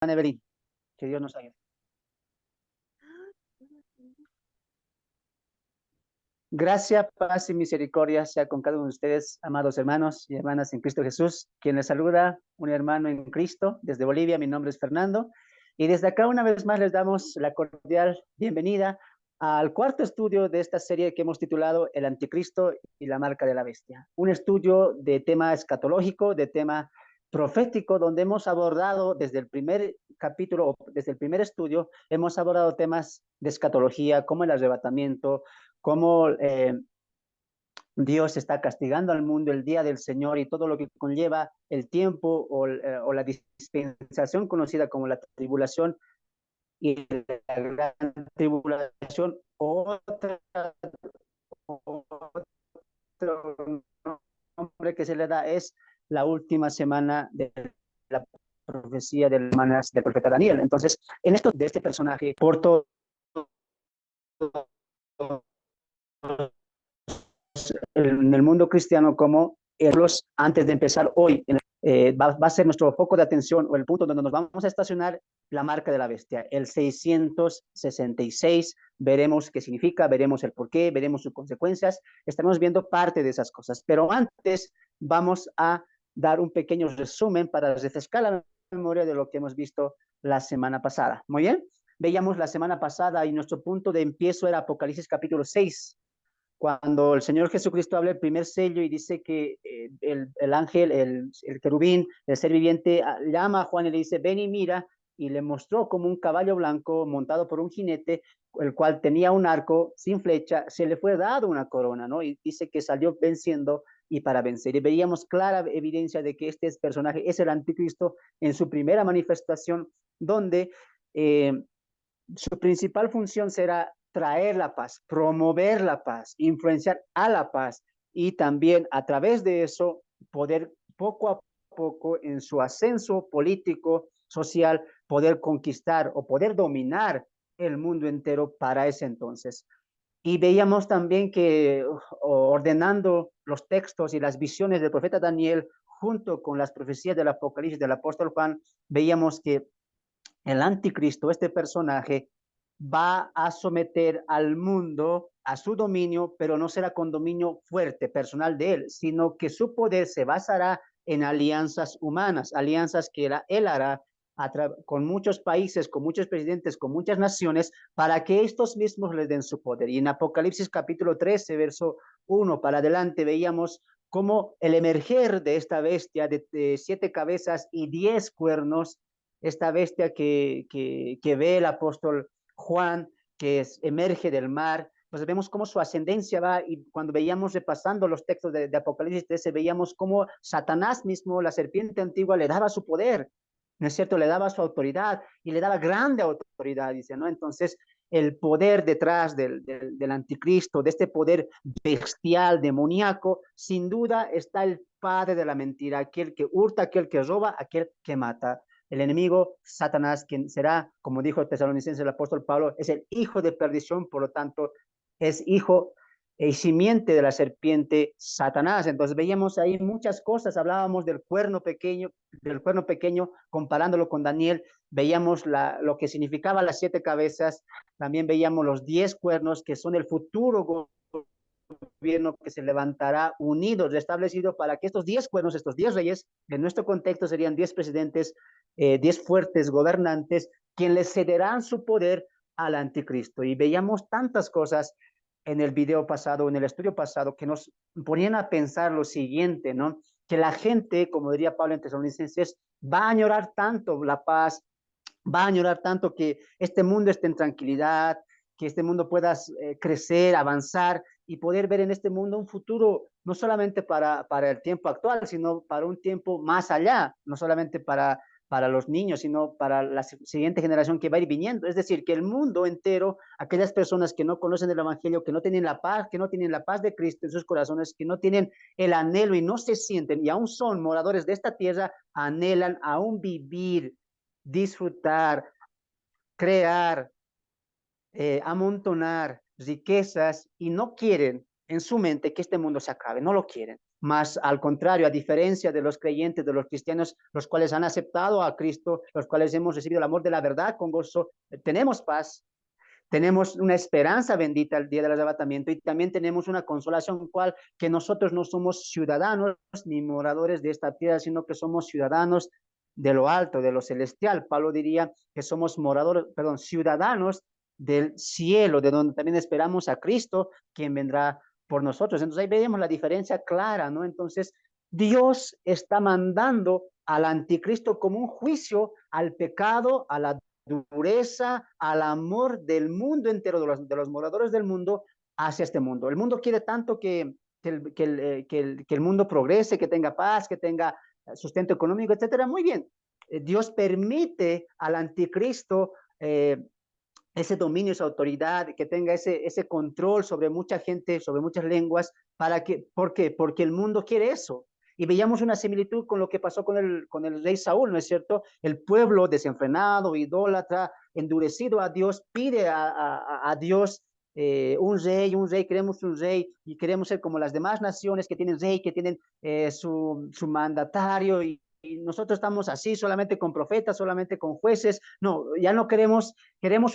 Evelyn, que Dios nos ayude. Gracia, paz y misericordia sea con cada uno de ustedes, amados hermanos y hermanas en Cristo Jesús. Quien les saluda, un hermano en Cristo desde Bolivia. Mi nombre es Fernando. Y desde acá una vez más les damos la cordial bienvenida al cuarto estudio de esta serie que hemos titulado El Anticristo y la Marca de la Bestia. Un estudio de tema escatológico, de tema profético, donde hemos abordado desde el primer capítulo, desde el primer estudio, hemos abordado temas de escatología, como el arrebatamiento, cómo Dios está castigando al mundo el día del Señor y todo lo que conlleva el tiempo o la dispensación conocida como la tribulación y la gran tribulación. Otro nombre que se le da es la última semana de la profecía del profeta Daniel. Entonces, en esto de este personaje, por todo en el mundo cristiano como antes de empezar hoy, va a ser nuestro foco de atención o el punto donde nos vamos a estacionar la marca de la bestia, el 666. Veremos qué significa, veremos el por qué, veremos sus consecuencias, estaremos viendo parte de esas cosas. Pero antes vamos a dar un pequeño resumen para refrescar la memoria de lo que hemos visto la semana pasada. Muy bien, veíamos la semana pasada y nuestro punto de empiezo era Apocalipsis capítulo 6, cuando el Señor Jesucristo habla el primer sello y dice que el ángel, el querubín, el ser viviente, llama a Juan y le dice, ven y mira, y le mostró como un caballo blanco montado por un jinete, el cual tenía un arco sin flecha, se le fue dado una corona, ¿no? Y dice que salió venciendo y para vencer. Y veíamos clara evidencia de que este personaje es el anticristo en su primera manifestación, donde su principal función será traer la paz, promover la paz, influenciar a la paz y también a través de eso poder poco a poco en su ascenso político, social, poder conquistar o poder dominar el mundo entero para ese entonces. Y veíamos también que ordenando los textos y las visiones del profeta Daniel junto con las profecías del Apocalipsis del apóstol Juan, veíamos que el anticristo, este personaje, va a someter al mundo a su dominio, pero no será con dominio fuerte, personal de él, sino que su poder se basará en alianzas humanas, alianzas que él hará con muchos países, con muchos presidentes, con muchas naciones, para que estos mismos le den su poder. Y en Apocalipsis capítulo 13, verso 1 para adelante, veíamos cómo el emerger de esta bestia de 7 cabezas y 10 cuernos, esta bestia que ve el apóstol Juan, que emerge del mar, pues vemos cómo su ascendencia va, y cuando veíamos repasando los textos de Apocalipsis 13, veíamos cómo Satanás mismo, la serpiente antigua, le daba su poder, ¿no es cierto? Le daba su autoridad y le daba grande autoridad, dice, ¿no? Entonces, el poder detrás del anticristo, de este poder bestial, demoníaco, sin duda está el padre de la mentira, aquel que hurta, aquel que roba, aquel que mata. El enemigo, Satanás, quien será, como dijo el tesalonicense el apóstol Pablo, es el hijo de perdición, por lo tanto, es hijo y simiente de la serpiente Satanás. Entonces veíamos ahí muchas cosas, hablábamos del cuerno pequeño, comparándolo con Daniel, veíamos lo que significaba las 7 cabezas, también veíamos los 10 cuernos, que son el futuro gobierno que se levantará unido, restablecido, para que estos 10 cuernos, estos 10 reyes, en nuestro contexto serían 10 presidentes, 10 fuertes gobernantes, quienes le cederán su poder al anticristo. Y veíamos tantas cosas en el video pasado, en el estudio pasado, que nos ponían a pensar lo siguiente, ¿no? Que la gente, como diría Pablo en Tesalonicenses, va a añorar tanto la paz, va a añorar tanto que este mundo esté en tranquilidad, que este mundo pueda crecer, avanzar y poder ver en este mundo un futuro no solamente para el tiempo actual, sino para un tiempo más allá, no solamente para los niños, sino para la siguiente generación que va a ir viniendo. Es decir, que el mundo entero, aquellas personas que no conocen el Evangelio, que no tienen la paz, que no tienen la paz de Cristo en sus corazones, que no tienen el anhelo y no se sienten, y aún son moradores de esta tierra, anhelan aún vivir, disfrutar, crear, amontonar riquezas y no quieren en su mente que este mundo se acabe, no lo quieren. Más al contrario, a diferencia de los creyentes, de los cristianos, los cuales han aceptado a Cristo, los cuales hemos recibido el amor de la verdad con gozo, tenemos paz, tenemos una esperanza bendita al día del arrebatamiento y también tenemos una consolación cual que nosotros no somos ciudadanos ni moradores de esta tierra, sino que somos ciudadanos de lo alto, de lo celestial. Pablo diría que somos moradores, perdón, ciudadanos del cielo, de donde también esperamos a Cristo, quien vendrá por nosotros. Entonces ahí vemos la diferencia clara, ¿no? Entonces Dios está mandando al anticristo como un juicio al pecado, a la dureza, al amor del mundo entero, de los moradores del mundo hacia este mundo. El mundo quiere tanto que el mundo progrese, que tenga paz, que tenga sustento económico, etcétera. Muy bien. Dios permite al anticristo ese dominio, esa autoridad, que tenga ese control sobre mucha gente, sobre muchas lenguas, ¿por qué? Porque el mundo quiere eso. Y veíamos una similitud con lo que pasó con el rey Saúl, ¿no es cierto? El pueblo desenfrenado, idólatra, endurecido a Dios, pide a Dios un rey, queremos un rey y queremos ser como las demás naciones que tienen rey, que tienen su mandatario y nosotros estamos así, solamente con profetas, solamente con jueces. No, ya no queremos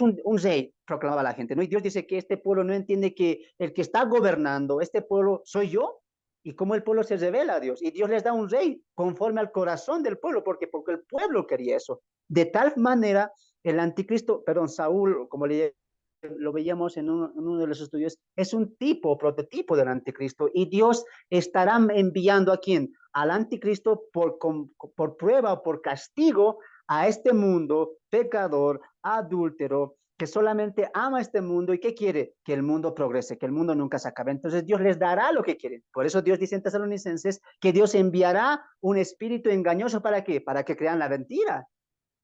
un rey, proclamaba la gente, ¿no? Y Dios dice que este pueblo no entiende que el que está gobernando, este pueblo soy yo, y cómo el pueblo se revela a Dios. Y Dios les da un rey conforme al corazón del pueblo, porque el pueblo quería eso. De tal manera, el anticristo, perdón, Saúl, como lo veíamos en uno de los estudios, es un tipo, prototipo del anticristo. Y Dios estará enviando a quién? Al anticristo por prueba o por castigo a este mundo pecador, adúltero, que solamente ama este mundo y que quiere que el mundo progrese, que el mundo nunca se acabe. Entonces Dios les dará lo que quieren. Por eso Dios dice en Tesalonicenses que Dios enviará un espíritu engañoso ¿para qué? Para que crean la mentira,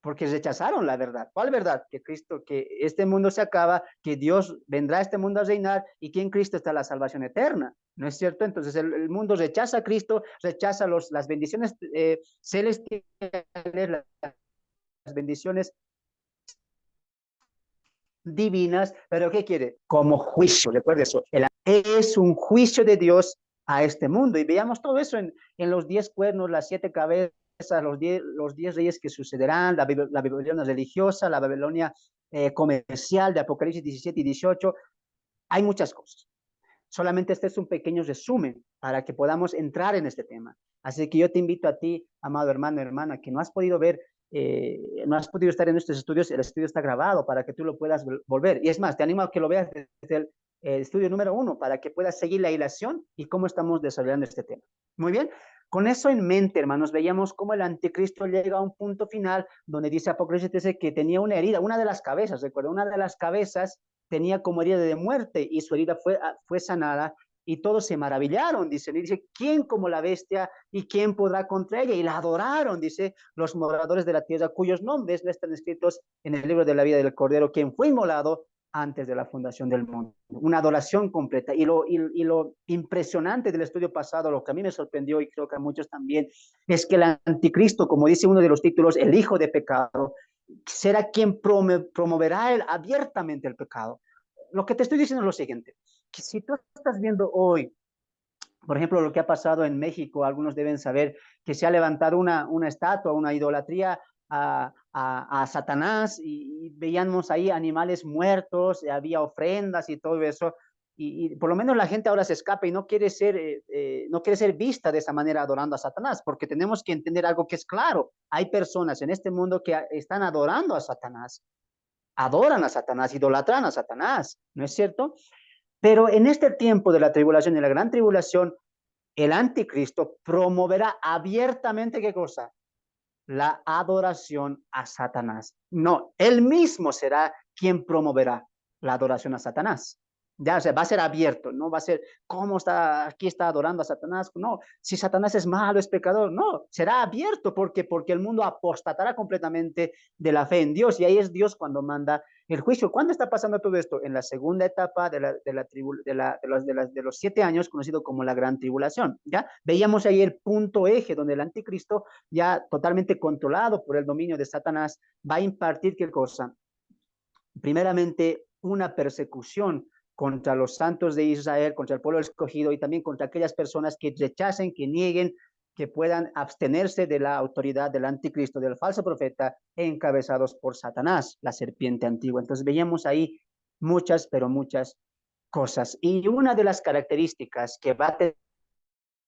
porque rechazaron la verdad. ¿Cuál verdad? Que Cristo, que este mundo se acaba, que Dios vendrá a este mundo a reinar y que en Cristo está la salvación eterna. ¿No es cierto? Entonces el mundo rechaza a Cristo, rechaza las bendiciones celestiales, las bendiciones divinas, pero ¿qué quiere? Como juicio, recuerde eso. Es un juicio de Dios a este mundo. Y veamos todo eso en los 10 cuernos, las 7 cabezas, los 10 reyes que sucederán, la Babilonia religiosa, la Babilonia comercial de Apocalipsis 17 y 18. Hay muchas cosas. Solamente este es un pequeño resumen para que podamos entrar en este tema. Así que yo te invito a ti, amado hermano, hermana, que no has podido ver, no has podido estar en estos estudios, el estudio está grabado para que tú lo puedas volver. Y es más, te animo a que lo veas desde el estudio número 1 para que puedas seguir la ilación y cómo estamos desarrollando este tema. Muy bien. Con eso en mente, hermanos, veíamos cómo el anticristo llega a un punto final donde dice Apocalipsis 13 que tenía una herida, una de las cabezas, recuerda, una de las cabezas tenía como herida de muerte y su herida fue sanada y todos se maravillaron, dice, y dice, ¿quién como la bestia y quién podrá contra ella? Y la adoraron, dice, los moradores de la tierra, cuyos nombres no están escritos en el libro de la vida del Cordero, quien fue inmolado antes de la fundación del mundo. Una adoración completa. Y lo impresionante del estudio pasado, lo que a mí me sorprendió y creo que a muchos también, es que el anticristo, como dice uno de los títulos, el hijo de pecado, será quien promoverá abiertamente el pecado. Lo que te estoy diciendo es lo siguiente, que si tú estás viendo hoy, por ejemplo, lo que ha pasado en México, algunos deben saber que se ha levantado una estatua, una idolatría a Satanás y veíamos ahí animales muertos, había ofrendas y todo eso. Y por lo menos la gente ahora se escapa y no quiere ser vista de esa manera adorando a Satanás, porque tenemos que entender algo que es claro. Hay personas en este mundo que están adorando a Satanás, adoran a Satanás, idolatran a Satanás, ¿no es cierto? Pero en este tiempo de la tribulación y la gran tribulación, el anticristo promoverá abiertamente, ¿qué cosa? La adoración a Satanás. No, él mismo será quien promoverá la adoración a Satanás. Ya, o sea, va a ser abierto, no va a ser, ¿cómo está, aquí está adorando a Satanás? No, si Satanás es malo, es pecador, no, será abierto porque el mundo apostatará completamente de la fe en Dios y ahí es Dios cuando manda el juicio. ¿Cuándo está pasando todo esto? En la segunda etapa de los 7 años, conocido como la gran tribulación, ¿ya? Veíamos ahí el punto eje donde el anticristo, ya totalmente controlado por el dominio de Satanás, va a impartir, ¿qué cosa? Primeramente, una persecución contra los santos de Israel, contra el pueblo escogido y también contra aquellas personas que rechacen, que nieguen, que puedan abstenerse de la autoridad del anticristo, del falso profeta, encabezados por Satanás, la serpiente antigua. Entonces veíamos ahí muchas, pero muchas cosas. Y una de las características que va a tener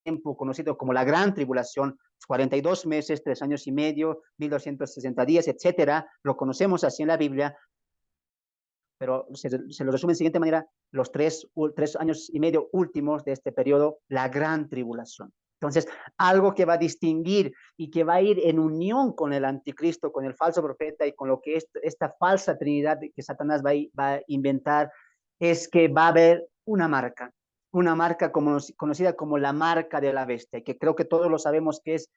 tiempo conocido como la Gran Tribulación, 42 meses, 3 años y medio, 1260 días, etcétera, lo conocemos así en la Biblia, pero se lo resume de la siguiente manera, los tres años y medio últimos de este periodo, la Gran Tribulación. Entonces, algo que va a distinguir y que va a ir en unión con el anticristo, con el falso profeta y con lo que esta falsa trinidad que Satanás va a inventar, es que va a haber una marca conocida como la marca de la bestia, que creo que todos lo sabemos que es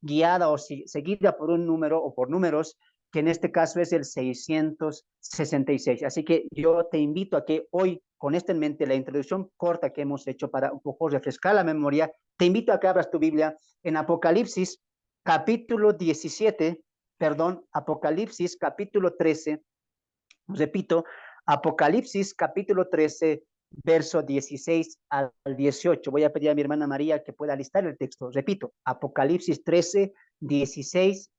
guiada o seguida por un número o por números, que en este caso es el 666. Así que yo te invito a que hoy, con esto en mente, la introducción corta que hemos hecho para un poco refrescar la memoria, te invito a que abras tu Biblia en Apocalipsis capítulo 17, perdón, Apocalipsis capítulo 13, repito, Apocalipsis capítulo 13, verso 16 al 18. Voy a pedir a mi hermana María que pueda listar el texto. Repito, Apocalipsis 13, 16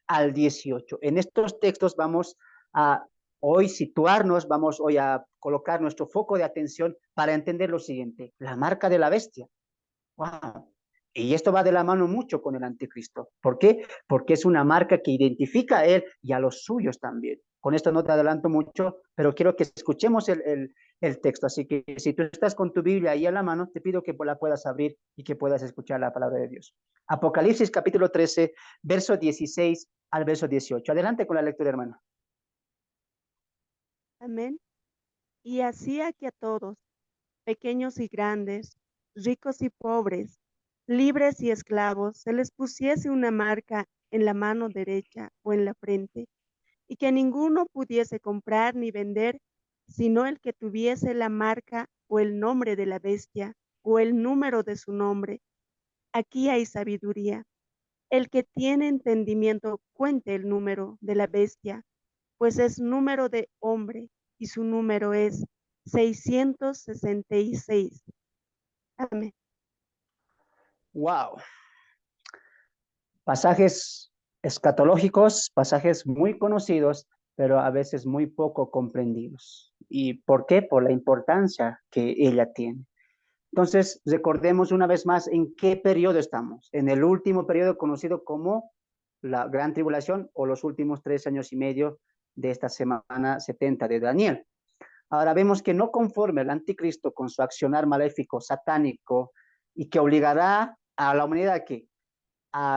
al 18. En estos textos vamos a hoy situarnos, vamos hoy a colocar nuestro foco de atención para entender lo siguiente, la marca de la bestia. Wow. Y esto va de la mano mucho con el anticristo. ¿Por qué? Porque es una marca que identifica a él y a los suyos también. Con esto no te adelanto mucho, pero quiero que escuchemos el texto. Así que si tú estás con tu Biblia ahí a la mano, te pido que la puedas abrir y que puedas escuchar la palabra de Dios. Apocalipsis capítulo 13, verso 16 al verso 18. Adelante con la lectura, hermano. Amén. Y hacía que a todos, pequeños y grandes, ricos y pobres, libres y esclavos, se les pusiese una marca en la mano derecha o en la frente, y que ninguno pudiese comprar ni vender, sino el que tuviese la marca o el nombre de la bestia o el número de su nombre. Aquí hay sabiduría. El que tiene entendimiento cuente el número de la bestia, pues es número de hombre y su número es 666. Amén. Wow. Pasajes escatológicos, pasajes muy conocidos, pero a veces muy poco comprendidos. ¿Y por qué? Por la importancia que ella tiene. Entonces, recordemos una vez más en qué periodo estamos. En el último periodo conocido como la Gran Tribulación o los últimos 3 años y medio de esta semana 70 de Daniel. Ahora vemos que no conforme el anticristo con su accionar maléfico, satánico, y que obligará a la humanidad a que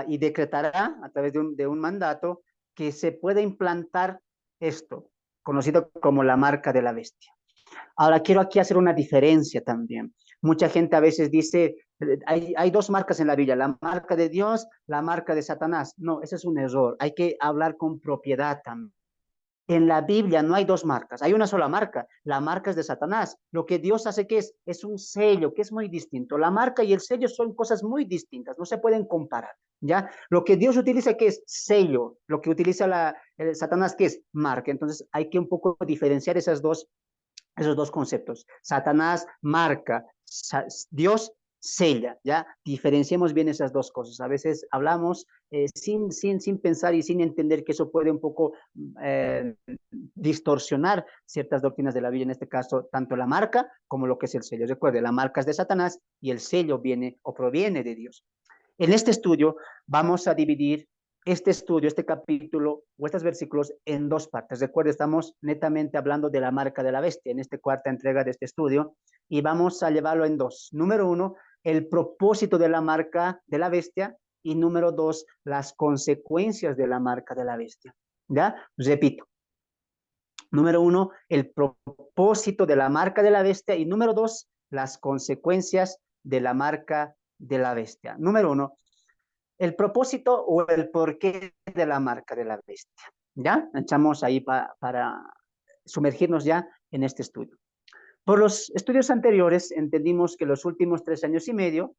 y decretará a través de un mandato que se pueda implantar esto, conocido como la marca de la bestia. Ahora, quiero aquí hacer una diferencia también. Mucha gente a veces dice, hay dos marcas en la Biblia, la marca de Dios, la marca de Satanás. No, ese es un error. Hay que hablar con propiedad también. En la Biblia no hay dos marcas, hay una sola marca. La marca es de Satanás. Lo que Dios hace que es un sello, que es muy distinto. La marca y el sello son cosas muy distintas, no se pueden comparar. ¿Ya? Lo que Dios utiliza que es sello, lo que utiliza Satanás que es marca. Entonces hay que un poco diferenciar esos dos conceptos. Satanás marca, Dios sella, ¿ya? Diferenciemos bien esas dos cosas. A veces hablamos sin pensar y sin entender que eso puede un poco distorsionar ciertas doctrinas de la Biblia, en este caso, tanto la marca como lo que es el sello. Recuerde, la marca es de Satanás y el sello viene o proviene de Dios. En este estudio vamos a dividir este estudio, este capítulo o estos versículos en dos partes. Recuerda, estamos netamente hablando de la marca de la bestia en esta cuarta entrega de este estudio y vamos a llevarlo en dos. Número uno, el propósito de la marca de la bestia y número dos, las consecuencias de la marca de la bestia. ¿Ya? Repito. Número uno, el propósito de la marca de la bestia y número dos, las consecuencias de la marca de la bestia. Número uno, el propósito o el porqué de la marca de la bestia. ¿Ya? Echamos ahí para sumergirnos ya en este estudio. Por los estudios anteriores entendimos que los últimos 3 años y medio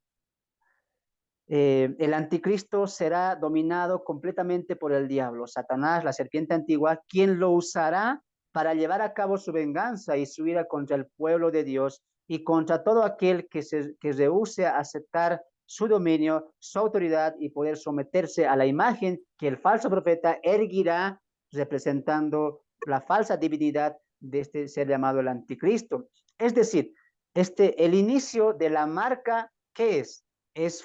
el anticristo será dominado completamente por el diablo, Satanás, la serpiente antigua, quien lo usará para llevar a cabo su venganza y su ira contra el pueblo de Dios y contra todo aquel que rehúse a aceptar su dominio, su autoridad y poder someterse a la imagen que el falso profeta erguirá representando la falsa divinidad de este ser llamado el anticristo. Es decir, el inicio de la marca, ¿qué es? Es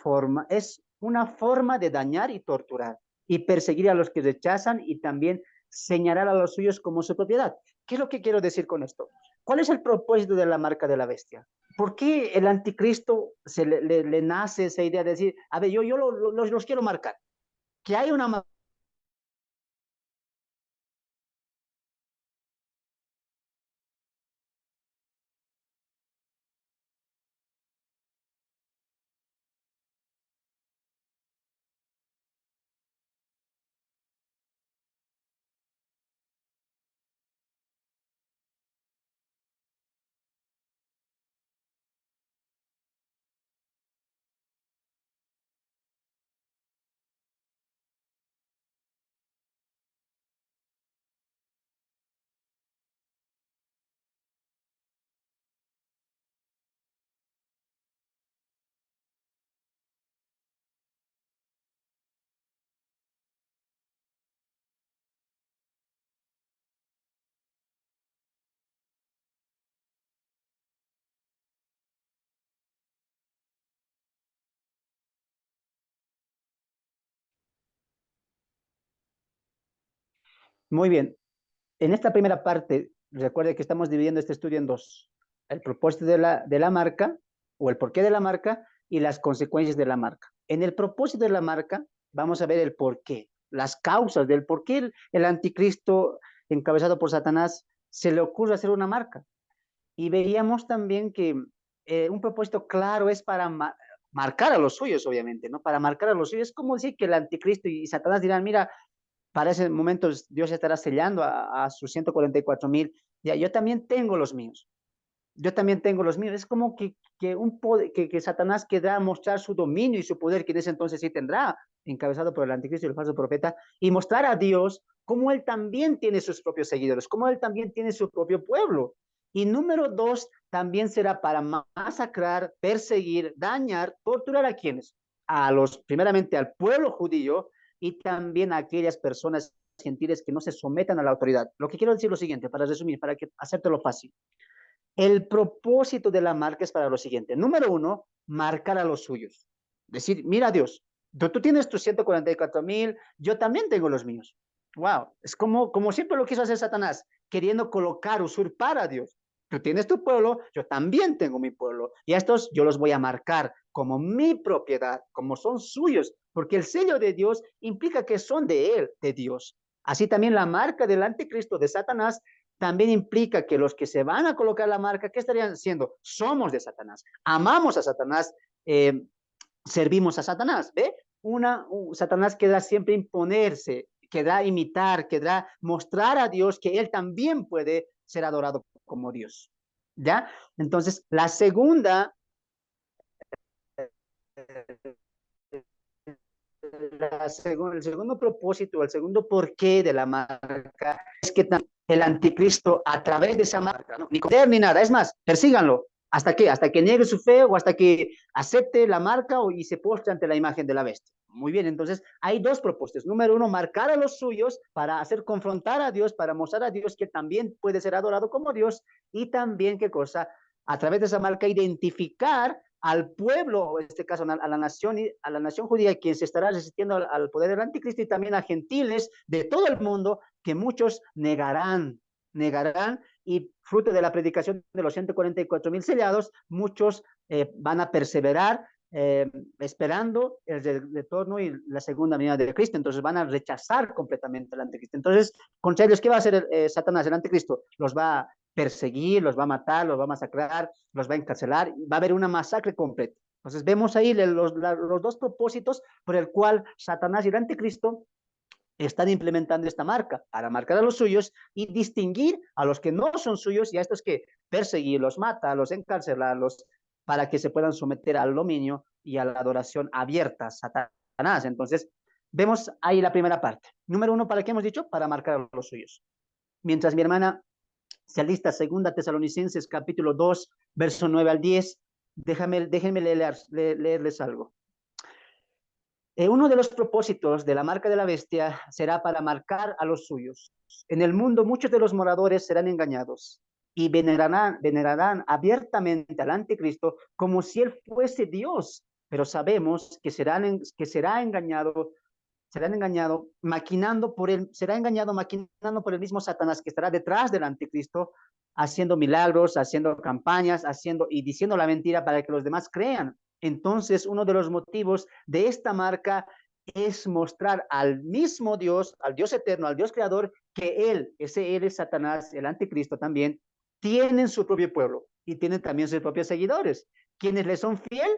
una forma de dañar y torturar y perseguir a los que rechazan y también señalar a los suyos como su propiedad. ¿Qué es lo que quiero decir con esto? ¿Cuál es el propósito de la marca de la bestia? ¿Por qué el anticristo le nace esa idea de decir, a ver, yo los quiero marcar? Que hay una Muy bien. En esta primera parte, recuerde que estamos dividiendo este estudio en dos. El propósito de la marca o el porqué de la marca y las consecuencias de la marca. En el propósito de la marca, vamos a ver el porqué, las causas del por qué el anticristo encabezado por Satanás se le ocurre hacer una marca. Y veíamos también que un propósito claro es para marcar a los suyos, obviamente, ¿no? Para marcar a los suyos. Es como decir que el anticristo y Satanás dirán, mira, para ese momento Dios estará sellando a sus 144,000. Ya, yo también tengo los míos. Yo también tengo los míos. Es como que Satanás querrá mostrar su dominio y su poder, que en ese entonces sí tendrá, encabezado por el anticristo y el falso profeta, y mostrar a Dios cómo él también tiene sus propios seguidores, cómo él también tiene su propio pueblo. Y número dos, también será para masacrar, perseguir, dañar, torturar a quienes, primeramente al pueblo judío y también a aquellas personas gentiles que no se sometan a la autoridad. Lo que quiero decir es lo siguiente, para resumir, para que hacértelo fácil. El propósito de la marca es para lo siguiente. Número uno, marcar a los suyos. Decir, mira Dios, tú tienes tus 144,000, yo también tengo los míos. Wow, es como siempre lo quiso hacer Satanás, queriendo colocar, usurpar a Dios. Tú tienes tu pueblo, yo también tengo mi pueblo. Y a estos yo los voy a marcar como mi propiedad, como son suyos, porque el sello de Dios implica que son de él, de Dios. Así también la marca del anticristo de Satanás también implica que los que se van a colocar la marca, ¿qué estarían haciendo? Somos de Satanás, amamos a Satanás, servimos a Satanás, ¿ve? Satanás queda siempre imponerse, queda imitar, queda mostrar a Dios que él también puede ser adorado como Dios, ¿ya? Entonces, el segundo propósito, el segundo porqué de la marca es que el anticristo a través de esa marca, ¿no? Ni poder ni nada, es más, persíganlo. ¿Hasta qué? Hasta que niegue su fe o hasta que acepte la marca y se postre ante la imagen de la bestia. Muy bien, entonces hay dos propósitos. Número uno, marcar a los suyos para hacer confrontar a Dios, para mostrar a Dios que también puede ser adorado como Dios y también, ¿qué cosa? A través de esa marca identificar al pueblo, en este caso a la nación judía, quien se estará resistiendo al poder del anticristo, y también a gentiles de todo el mundo, que muchos negarán, y fruto de la predicación de los 144,000 sellados, muchos van a perseverar esperando el retorno y la segunda venida de Cristo. Entonces van a rechazar completamente al anticristo. Entonces, contra ellos, ¿qué va a hacer Satanás, el anticristo? Los va a perseguir, los va a matar, los va a masacrar, los va a encarcelar, va a haber una masacre completa. Entonces vemos ahí los dos propósitos por el cual Satanás y el anticristo están implementando esta marca, para marcar a los suyos y distinguir a los que no son suyos y a estos que perseguirlos, matarlos, encarcelarlos, para que se puedan someter al dominio y a la adoración abierta a Satanás. Entonces, vemos ahí la primera parte. Número uno, ¿para qué hemos dicho? Para marcar a los suyos. Mientras mi hermana Se alista Segunda Tesalonicenses capítulo 2, verso 9 al 10. Déjenme leerles algo. Uno de los propósitos de la marca de la bestia será para marcar a los suyos. En el mundo muchos de los moradores serán engañados y venerarán abiertamente al anticristo como si él fuese Dios, pero sabemos que será engañado maquinando por el mismo Satanás que estará detrás del anticristo, haciendo milagros, haciendo campañas, haciendo y diciendo la mentira para que los demás crean. Entonces, uno de los motivos de esta marca es mostrar al mismo Dios, al Dios eterno, al Dios creador, que él es Satanás, el anticristo también, tienen su propio pueblo y tienen también sus propios seguidores, quienes le son fiel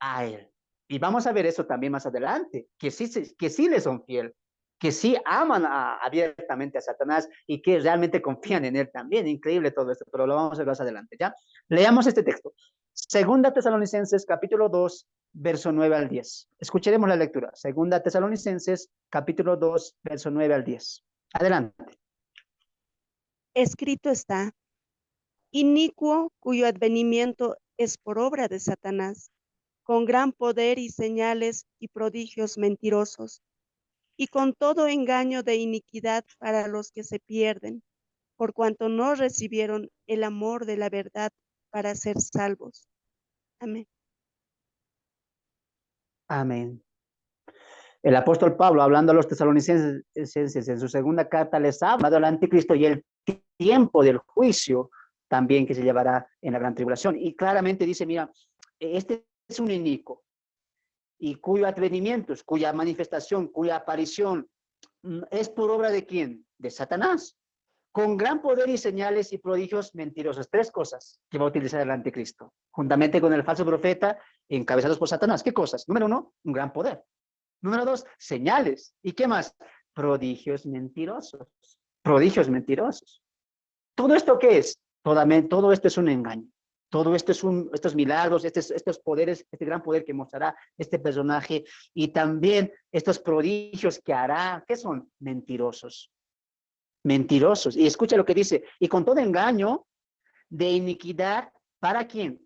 a él. Y vamos a ver eso también más adelante, que sí le son fiel, que sí aman abiertamente a Satanás y que realmente confían en él también. Increíble todo esto, pero lo vamos a ver más adelante, ¿ya? Leamos este texto. Segunda Tesalonicenses, capítulo 2, verso 9 al 10. Escucharemos la lectura. Segunda Tesalonicenses, capítulo 2, verso 9 al 10. Adelante. Escrito está, inicuo cuyo advenimiento es por obra de Satanás, con gran poder y señales y prodigios mentirosos, y con todo engaño de iniquidad para los que se pierden, por cuanto no recibieron el amor de la verdad para ser salvos. Amén. Amén. El apóstol Pablo, hablando a los tesalonicenses en su segunda carta, les habla del anticristo y el tiempo del juicio también que se llevará en la gran tribulación. Y claramente dice, mira, este es un inicuo y cuyo advenimiento, cuya manifestación, cuya aparición es por obra de quién? De Satanás, con gran poder y señales y prodigios mentirosos. Tres cosas que va a utilizar el anticristo, juntamente con el falso profeta encabezados por Satanás. ¿Qué cosas? Número uno, un gran poder. Número dos, señales. ¿Y qué más? Prodigios mentirosos. Prodigios mentirosos. ¿Todo esto qué es? Todo esto es un engaño. Todo esto estos milagros, estos poderes, este gran poder que mostrará este personaje y también estos prodigios que hará, ¿qué son? Mentirosos. Mentirosos. Y escucha lo que dice, y con todo engaño de iniquidad, ¿para quién?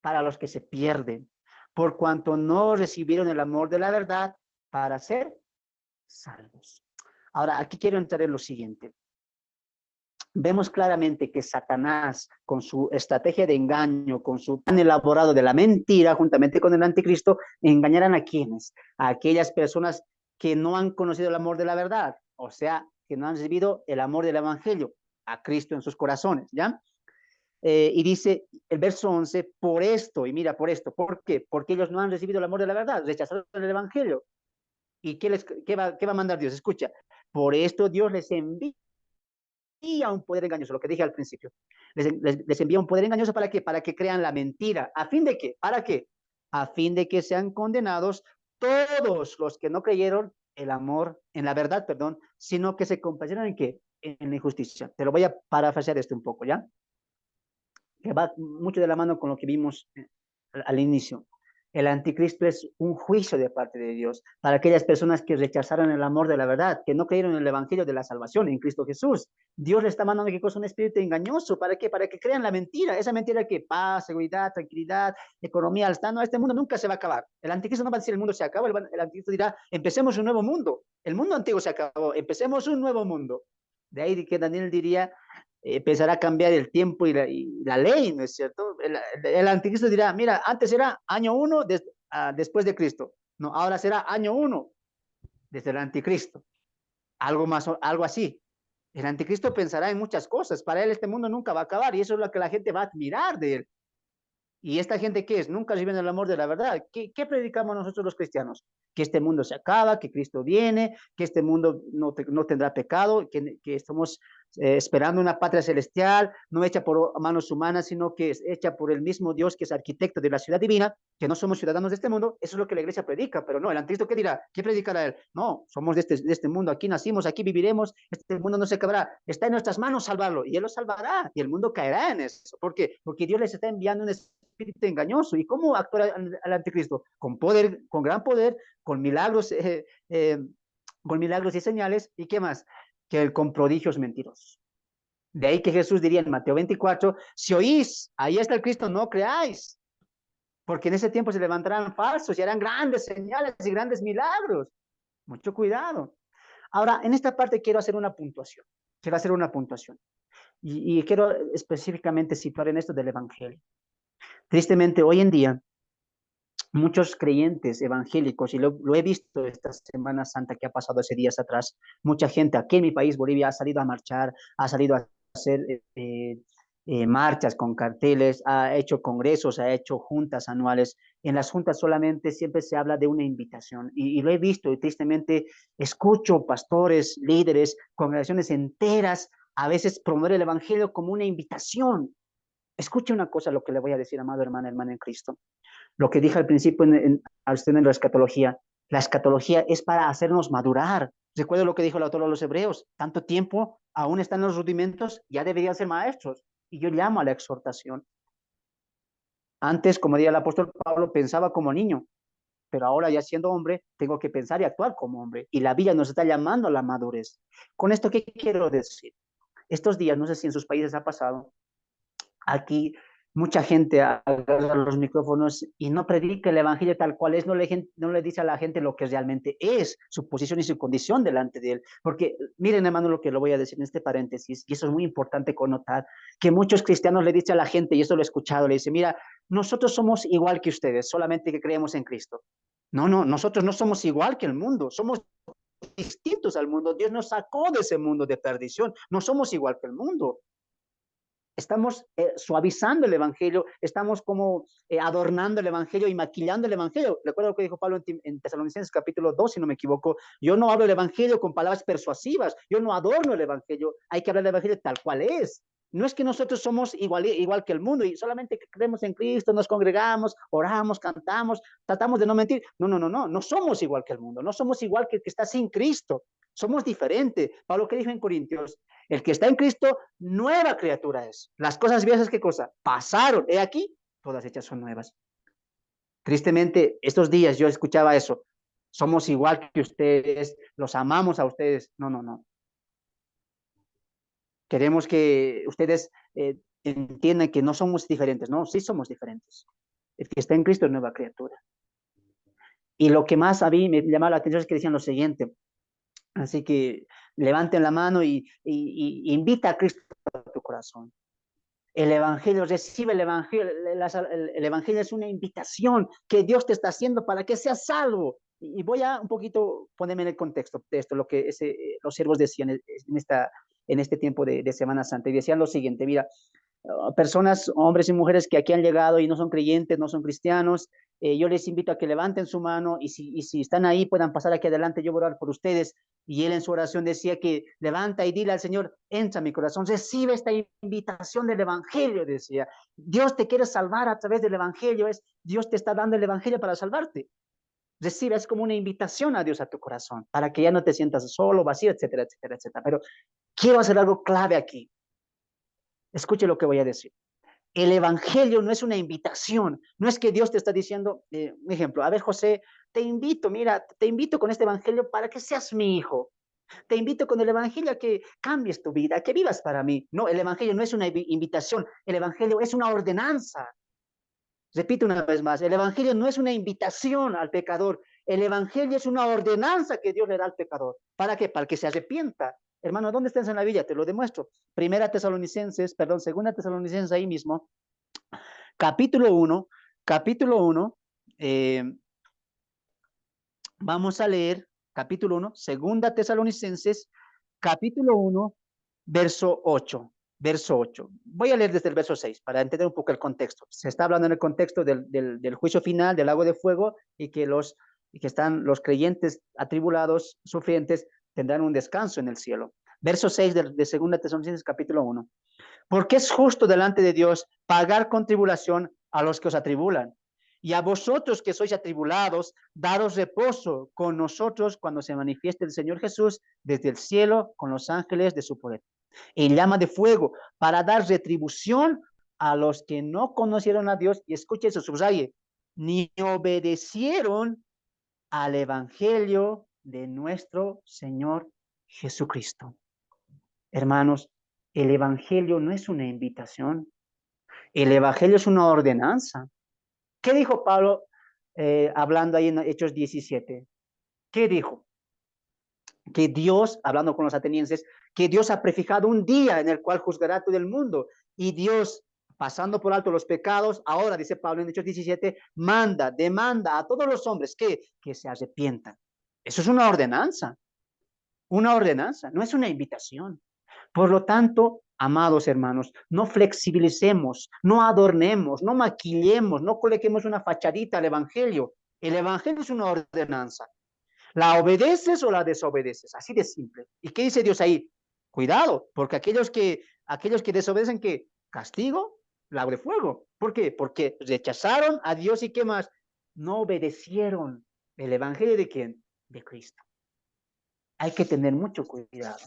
Para los que se pierden, por cuanto no recibieron el amor de la verdad para ser salvos. Ahora, aquí quiero entrar en lo siguiente. Vemos claramente que Satanás, con su estrategia de engaño, con su plan elaborado de la mentira, juntamente con el anticristo, engañarán a quienes, a aquellas personas que no han conocido el amor de la verdad, o sea, que no han recibido el amor del evangelio, a Cristo en sus corazones, ¿ya? Y dice el verso 11, por esto, y mira, por esto, ¿por qué? Porque ellos no han recibido el amor de la verdad, rechazaron el evangelio. ¿Y qué va a mandar Dios? Escucha, por esto Dios les envía un poder engañoso, lo que dije al principio. Les envía un poder engañoso ¿para qué? Para que crean la mentira. ¿A fin de qué? ¿Para qué? A fin de que sean condenados todos los que no creyeron el amor, en la verdad, perdón, sino que se complacieron en qué? En la injusticia. Te lo voy a parafrasear esto un poco, ¿ya? Que va mucho de la mano con lo que vimos al inicio. El anticristo es un juicio de parte de Dios para aquellas personas que rechazaron el amor de la verdad, que no creyeron en el evangelio de la salvación en Cristo Jesús. Dios le está mandando ¿qué cosa? Un espíritu engañoso. ¿Para qué? Para que crean la mentira. Esa mentira que paz, seguridad, tranquilidad, economía al stand. No, este mundo nunca se va a acabar. El anticristo no va a decir el mundo se acabó. El anticristo dirá, empecemos un nuevo mundo. El mundo antiguo se acabó. Empecemos un nuevo mundo. De ahí que Daniel diría, empezará a cambiar el tiempo y la ley, ¿no es cierto? El anticristo dirá, mira, antes era año 1 después de Cristo, no, ahora será año 1 desde el anticristo, algo así. El anticristo pensará en muchas cosas, para él este mundo nunca va a acabar y eso es lo que la gente va a admirar de él. ¿Y esta gente qué es? Nunca reciben el amor de la verdad. ¿Qué predicamos nosotros los cristianos? Que este mundo se acaba, que Cristo viene, que este mundo no tendrá pecado, que estamos esperando una patria celestial, no hecha por manos humanas, sino que es hecha por el mismo Dios que es arquitecto de la ciudad divina, que no somos ciudadanos de este mundo. Eso es lo que la iglesia predica, pero no, el anticristo ¿qué dirá? ¿Qué predicará él? No, somos de este mundo, aquí nacimos, aquí viviremos, este mundo no se acabará, está en nuestras manos salvarlo, y él lo salvará, y el mundo caerá en eso. ¿Por qué? Porque Dios les está enviando un espíritu engañoso. ¿Y cómo actuará el anticristo? Con poder, con gran poder, con milagros y señales, ¿y qué más? Con prodigios mentirosos. De ahí que Jesús diría en Mateo 24, si oís, ahí está el Cristo, no creáis, porque en ese tiempo se levantarán falsos y harán grandes señales y grandes milagros. Mucho cuidado. Ahora, en esta parte quiero hacer una puntuación. Quiero hacer una puntuación. Y quiero específicamente situar en esto del Evangelio. Tristemente, hoy en día, muchos creyentes evangélicos, y lo he visto esta Semana Santa que ha pasado hace días atrás, mucha gente aquí en mi país, Bolivia, ha salido a marchar, ha salido a hacer marchas con carteles, ha hecho congresos, ha hecho juntas anuales. En las juntas solamente siempre se habla de una invitación, y lo he visto, y tristemente escucho pastores, líderes, congregaciones enteras, a veces promover el Evangelio como una invitación. Escuche una cosa, lo que le voy a decir, amado hermano, hermana en Cristo. Lo que dije al principio al usted en la escatología es para hacernos madurar. Recuerdo lo que dijo el autor de los Hebreos, tanto tiempo, aún están los rudimentos, ya deberían ser maestros. Y yo llamo a la exhortación. Antes, como diría el apóstol Pablo, pensaba como niño, pero ahora ya siendo hombre, tengo que pensar y actuar como hombre. Y la vida nos está llamando a la madurez. Con esto, ¿qué quiero decir? Estos días, no sé si en sus países ha pasado, aquí mucha gente agarra los micrófonos y no predica el evangelio tal cual es, no le dice a la gente lo que realmente es, su posición y su condición delante de él. Porque miren, hermano, lo que lo voy a decir en este paréntesis, y eso es muy importante connotar, que muchos cristianos le dicen a la gente, y eso lo he escuchado, le dice, mira, nosotros somos igual que ustedes, solamente que creemos en Cristo. No, no, nosotros no somos igual que el mundo, somos distintos al mundo. Dios nos sacó de ese mundo de perdición, no somos igual que el mundo. Estamos suavizando el evangelio, estamos como adornando el evangelio y maquillando el evangelio. Recuerdo lo que dijo Pablo en Tesalonicenses capítulo 2, si no me equivoco. Yo no hablo el evangelio con palabras persuasivas, yo no adorno el evangelio, hay que hablar del evangelio tal cual es. No es que nosotros somos igual que el mundo y solamente creemos en Cristo, nos congregamos, oramos, cantamos, tratamos de no mentir. No, no, no, no, no somos igual que el mundo, no somos igual que el que está sin Cristo, somos diferentes. Pablo, ¿qué dijo en Corintios? El que está en Cristo, nueva criatura es. Las cosas viejas, ¿qué cosa? Pasaron. He aquí, todas hechas son nuevas. Tristemente, estos días yo escuchaba eso. Somos igual que ustedes, los amamos a ustedes. No, no, no. Queremos que ustedes entiendan que no somos diferentes. No, sí somos diferentes. El que está en Cristo es nueva criatura. Y lo que más a mí me llamaba la atención es que decían lo siguiente. Así que levanten la mano y invita a Cristo a tu corazón. El Evangelio, recibe el Evangelio. El Evangelio es una invitación que Dios te está haciendo para que seas salvo. Y voy a un poquito ponerme en el contexto de esto, lo que los siervos decían en este tiempo de Semana Santa. Y decían lo siguiente, mira, personas, hombres y mujeres que aquí han llegado y no son creyentes, no son cristianos, yo les invito a que levanten su mano y si están ahí puedan pasar aquí adelante, yo voy a orar por ustedes. Y él en su oración decía que levanta y dile al Señor, entra a mi corazón, recibe esta invitación del Evangelio, decía. Dios te quiere salvar a través del Evangelio, Dios te está dando el Evangelio para salvarte. Recibe, es como una invitación a Dios a tu corazón, para que ya no te sientas solo, vacío, etcétera, etcétera, etcétera. Pero quiero hacer algo clave aquí. Escuche lo que voy a decir. El evangelio no es una invitación, no es que Dios te está diciendo, un ejemplo, a ver, José, te invito, mira, te invito con este evangelio para que seas mi hijo. Te invito con el evangelio a que cambies tu vida, a que vivas para mí. No, el evangelio no es una invitación, el evangelio es una ordenanza. Repito una vez más, el evangelio no es una invitación al pecador, el evangelio es una ordenanza que Dios le da al pecador. ¿Para qué? Para que se arrepienta. Hermano, ¿dónde estás en la Biblia? Te lo demuestro. Segunda Tesalonicenses, ahí mismo, capítulo 1, capítulo 1, eh, vamos a leer capítulo 1, segunda Tesalonicenses, capítulo 1, verso 8. Verso 8. Voy a leer desde el verso 6 para entender un poco el contexto. Se está hablando en el contexto del juicio final, del lago de fuego, y que están los creyentes atribulados, sufrientes, tendrán un descanso en el cielo. Verso 6 de 2 Tesalonicenses capítulo 1. Porque es justo delante de Dios pagar con tribulación a los que os atribulan. Y a vosotros que sois atribulados, daros reposo con nosotros cuando se manifieste el Señor Jesús desde el cielo con los ángeles de su poder. En llama de fuego para dar retribución a los que no conocieron a Dios. Y escuche eso, subraye, ni obedecieron al evangelio de nuestro Señor Jesucristo. Hermanos, El evangelio no es una invitación, el evangelio es una ordenanza. ¿Qué dijo Pablo hablando ahí en Hechos 17? ¿Qué dijo? Que Dios, hablando con los atenienses, que Dios ha prefijado un día en el cual juzgará a todo el mundo. Y Dios, pasando por alto los pecados, ahora, dice Pablo en Hechos 17, demanda a todos los hombres que se arrepientan. Eso es una ordenanza, no es una invitación. Por lo tanto, amados hermanos, no flexibilicemos, no adornemos, no maquillemos, no coloquemos una fachadita al evangelio. El evangelio es una ordenanza. ¿La obedeces o la desobedeces? Así de simple. ¿Y qué dice Dios ahí? Cuidado, porque aquellos que desobedecen, ¿qué? Castigo, lago de fuego. ¿Por qué? Porque rechazaron a Dios y ¿qué más? No obedecieron el evangelio de quién? De Cristo. Hay que tener mucho cuidado.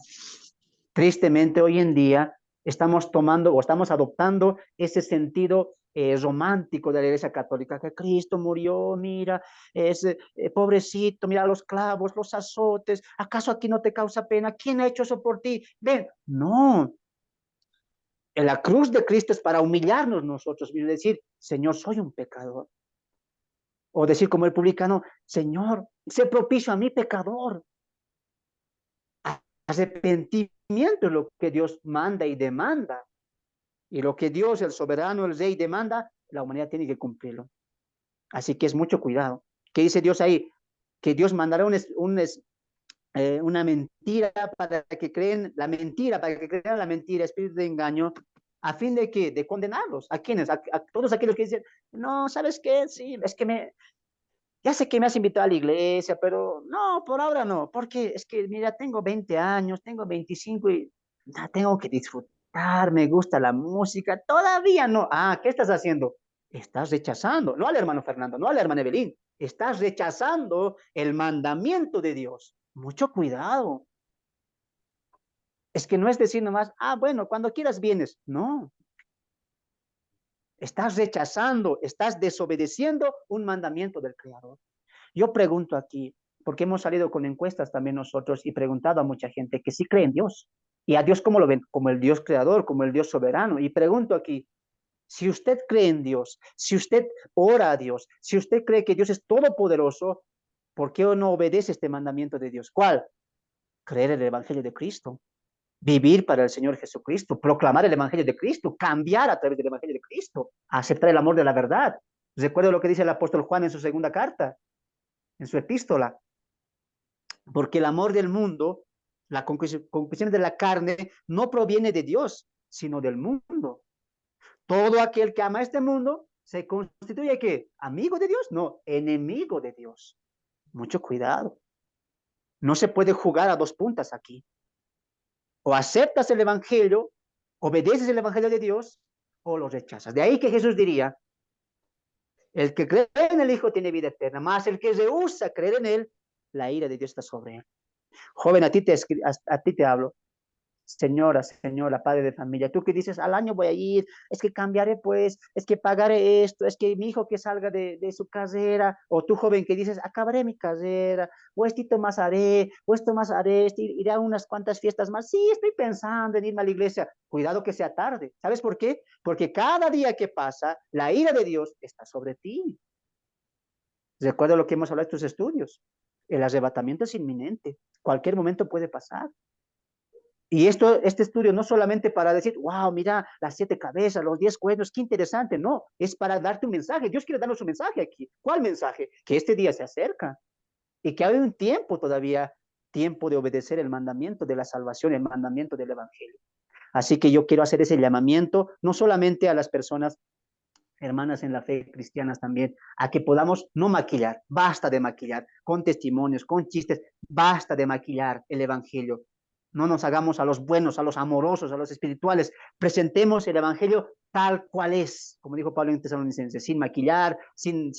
Tristemente, hoy en día estamos tomando o estamos adoptando ese sentido romántico de la Iglesia Católica, que Cristo murió, mira, es pobrecito, mira los clavos, los azotes, ¿acaso aquí no te causa pena? ¿Quién ha hecho eso por ti? Ven, no, la cruz de Cristo es para humillarnos nosotros y decir, Señor, soy un pecador. O decir como el publicano, Señor, sé propicio a mi pecador. Arrepentimiento es lo que Dios manda y demanda. Y lo que Dios, el soberano, el rey, demanda, la humanidad tiene que cumplirlo. Así que es mucho cuidado. ¿Qué dice Dios ahí? Que Dios mandará una mentira para que creen la mentira, para que crean la mentira, espíritu de engaño, a fin de que de condenarlos. ¿A quiénes? A todos aquellos que dicen, no, ¿sabes qué? Sí, es que ya sé que me has invitado a la iglesia, pero no, por ahora no, porque es que, mira, tengo 20 años, tengo 25 y tengo que disfrutar, me gusta la música, todavía no. Ah, ¿qué estás haciendo? Estás rechazando, no al hermano Fernando, no a la hermana Evelyn, estás rechazando el mandamiento de Dios. Mucho cuidado. Es que no es decir nomás, ah, bueno, cuando quieras vienes. No, estás rechazando, estás desobedeciendo un mandamiento del Creador. Yo pregunto aquí, porque hemos salido con encuestas también nosotros y preguntado a mucha gente que sí cree en Dios. ¿Y a Dios cómo lo ven? Como el Dios creador, como el Dios soberano. Y pregunto aquí, si usted cree en Dios, si usted ora a Dios, si usted cree que Dios es todopoderoso, ¿por qué no obedece este mandamiento de Dios? ¿Cuál? Creer en el Evangelio de Cristo, vivir para el Señor Jesucristo, proclamar el Evangelio de Cristo, cambiar a través del Evangelio de Cristo, aceptar el amor de la verdad. Recuerdo lo que dice el apóstol Juan en su segunda carta, en su epístola, porque el amor del mundo, la concupiscencia de la carne, no proviene de Dios, sino del mundo. Todo aquel que ama este mundo se constituye ¿qué? ¿Amigo de Dios? No, enemigo de Dios. Mucho cuidado. No se puede jugar a dos puntas aquí. O aceptas el evangelio, obedeces el evangelio de Dios, o lo rechazas. De ahí que Jesús diría, el que cree en el Hijo tiene vida eterna, más el que rehúsa creer en él, la ira de Dios está sobre él. Joven, a ti te hablo. Señora, padre de familia, tú que dices, al año voy a ir, es que cambiaré pues, es que pagaré esto, es que mi hijo que salga de su carrera, o tú joven que dices, acabaré mi carrera, o esto más haré, o esto más haré, iré a unas cuantas fiestas más, sí, estoy pensando en irme a la iglesia, cuidado que sea tarde, ¿sabes por qué? Porque cada día que pasa, la ira de Dios está sobre ti. Recuerda lo que hemos hablado de estos estudios, el arrebatamiento es inminente, cualquier momento puede pasar. Y este estudio no solamente para decir, wow, mira, las 7 cabezas, los 10 cuernos, qué interesante, no, es para darte un mensaje. Dios quiere darnos un mensaje aquí. ¿Cuál mensaje? Que este día se acerca y que hay un tiempo todavía, tiempo de obedecer el mandamiento de la salvación, el mandamiento del Evangelio. Así que yo quiero hacer ese llamamiento, no solamente a las personas hermanas en la fe cristianas también, a que podamos no maquillar, basta de maquillar, con testimonios, con chistes, basta de maquillar el Evangelio. No nos hagamos a los buenos, a los amorosos, a los espirituales. Presentemos el Evangelio tal cual es, como dijo Pablo en Tesalonicenses, sin maquillar, sin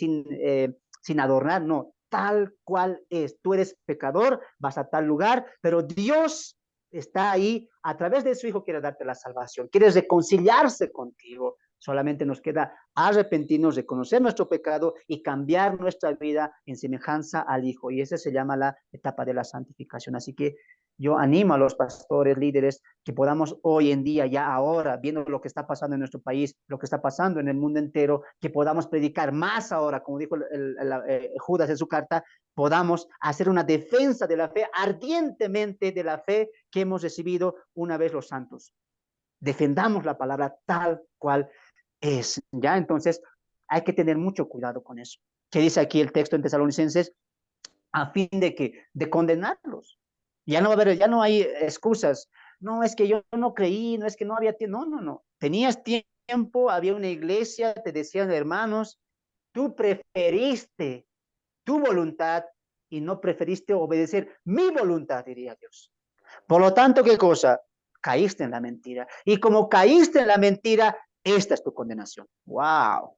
adornar, no, tal cual es. Tú eres pecador, vas a tal lugar, pero Dios está ahí, a través de su Hijo quiere darte la salvación, quiere reconciliarse contigo. Solamente nos queda arrepentirnos, reconocer nuestro pecado y cambiar nuestra vida en semejanza al Hijo. Y esa se llama la etapa de la santificación. Así que Yo animo a los pastores, líderes, que podamos hoy en día, ya ahora, viendo lo que está pasando en nuestro país, lo que está pasando en el mundo entero, que podamos predicar más ahora, como dijo Judas en su carta, podamos hacer una defensa de la fe, ardientemente de la fe que hemos recibido una vez los santos. Defendamos la palabra tal cual es, ¿ya? Entonces, hay que tener mucho cuidado con eso. ¿Qué dice aquí el texto en Tesalonicenses? A fin de que, de condenarlos. Ya no va a haber, ya no hay excusas. No, es que yo no creí, no es que no había tiempo. No, no, no. Tenías tiempo, había una iglesia, te decían hermanos, tú preferiste tu voluntad y no preferiste obedecer mi voluntad, diría Dios. Por lo tanto, ¿qué cosa? Caíste en la mentira. Y como caíste en la mentira, esta es tu condenación. ¡Wow!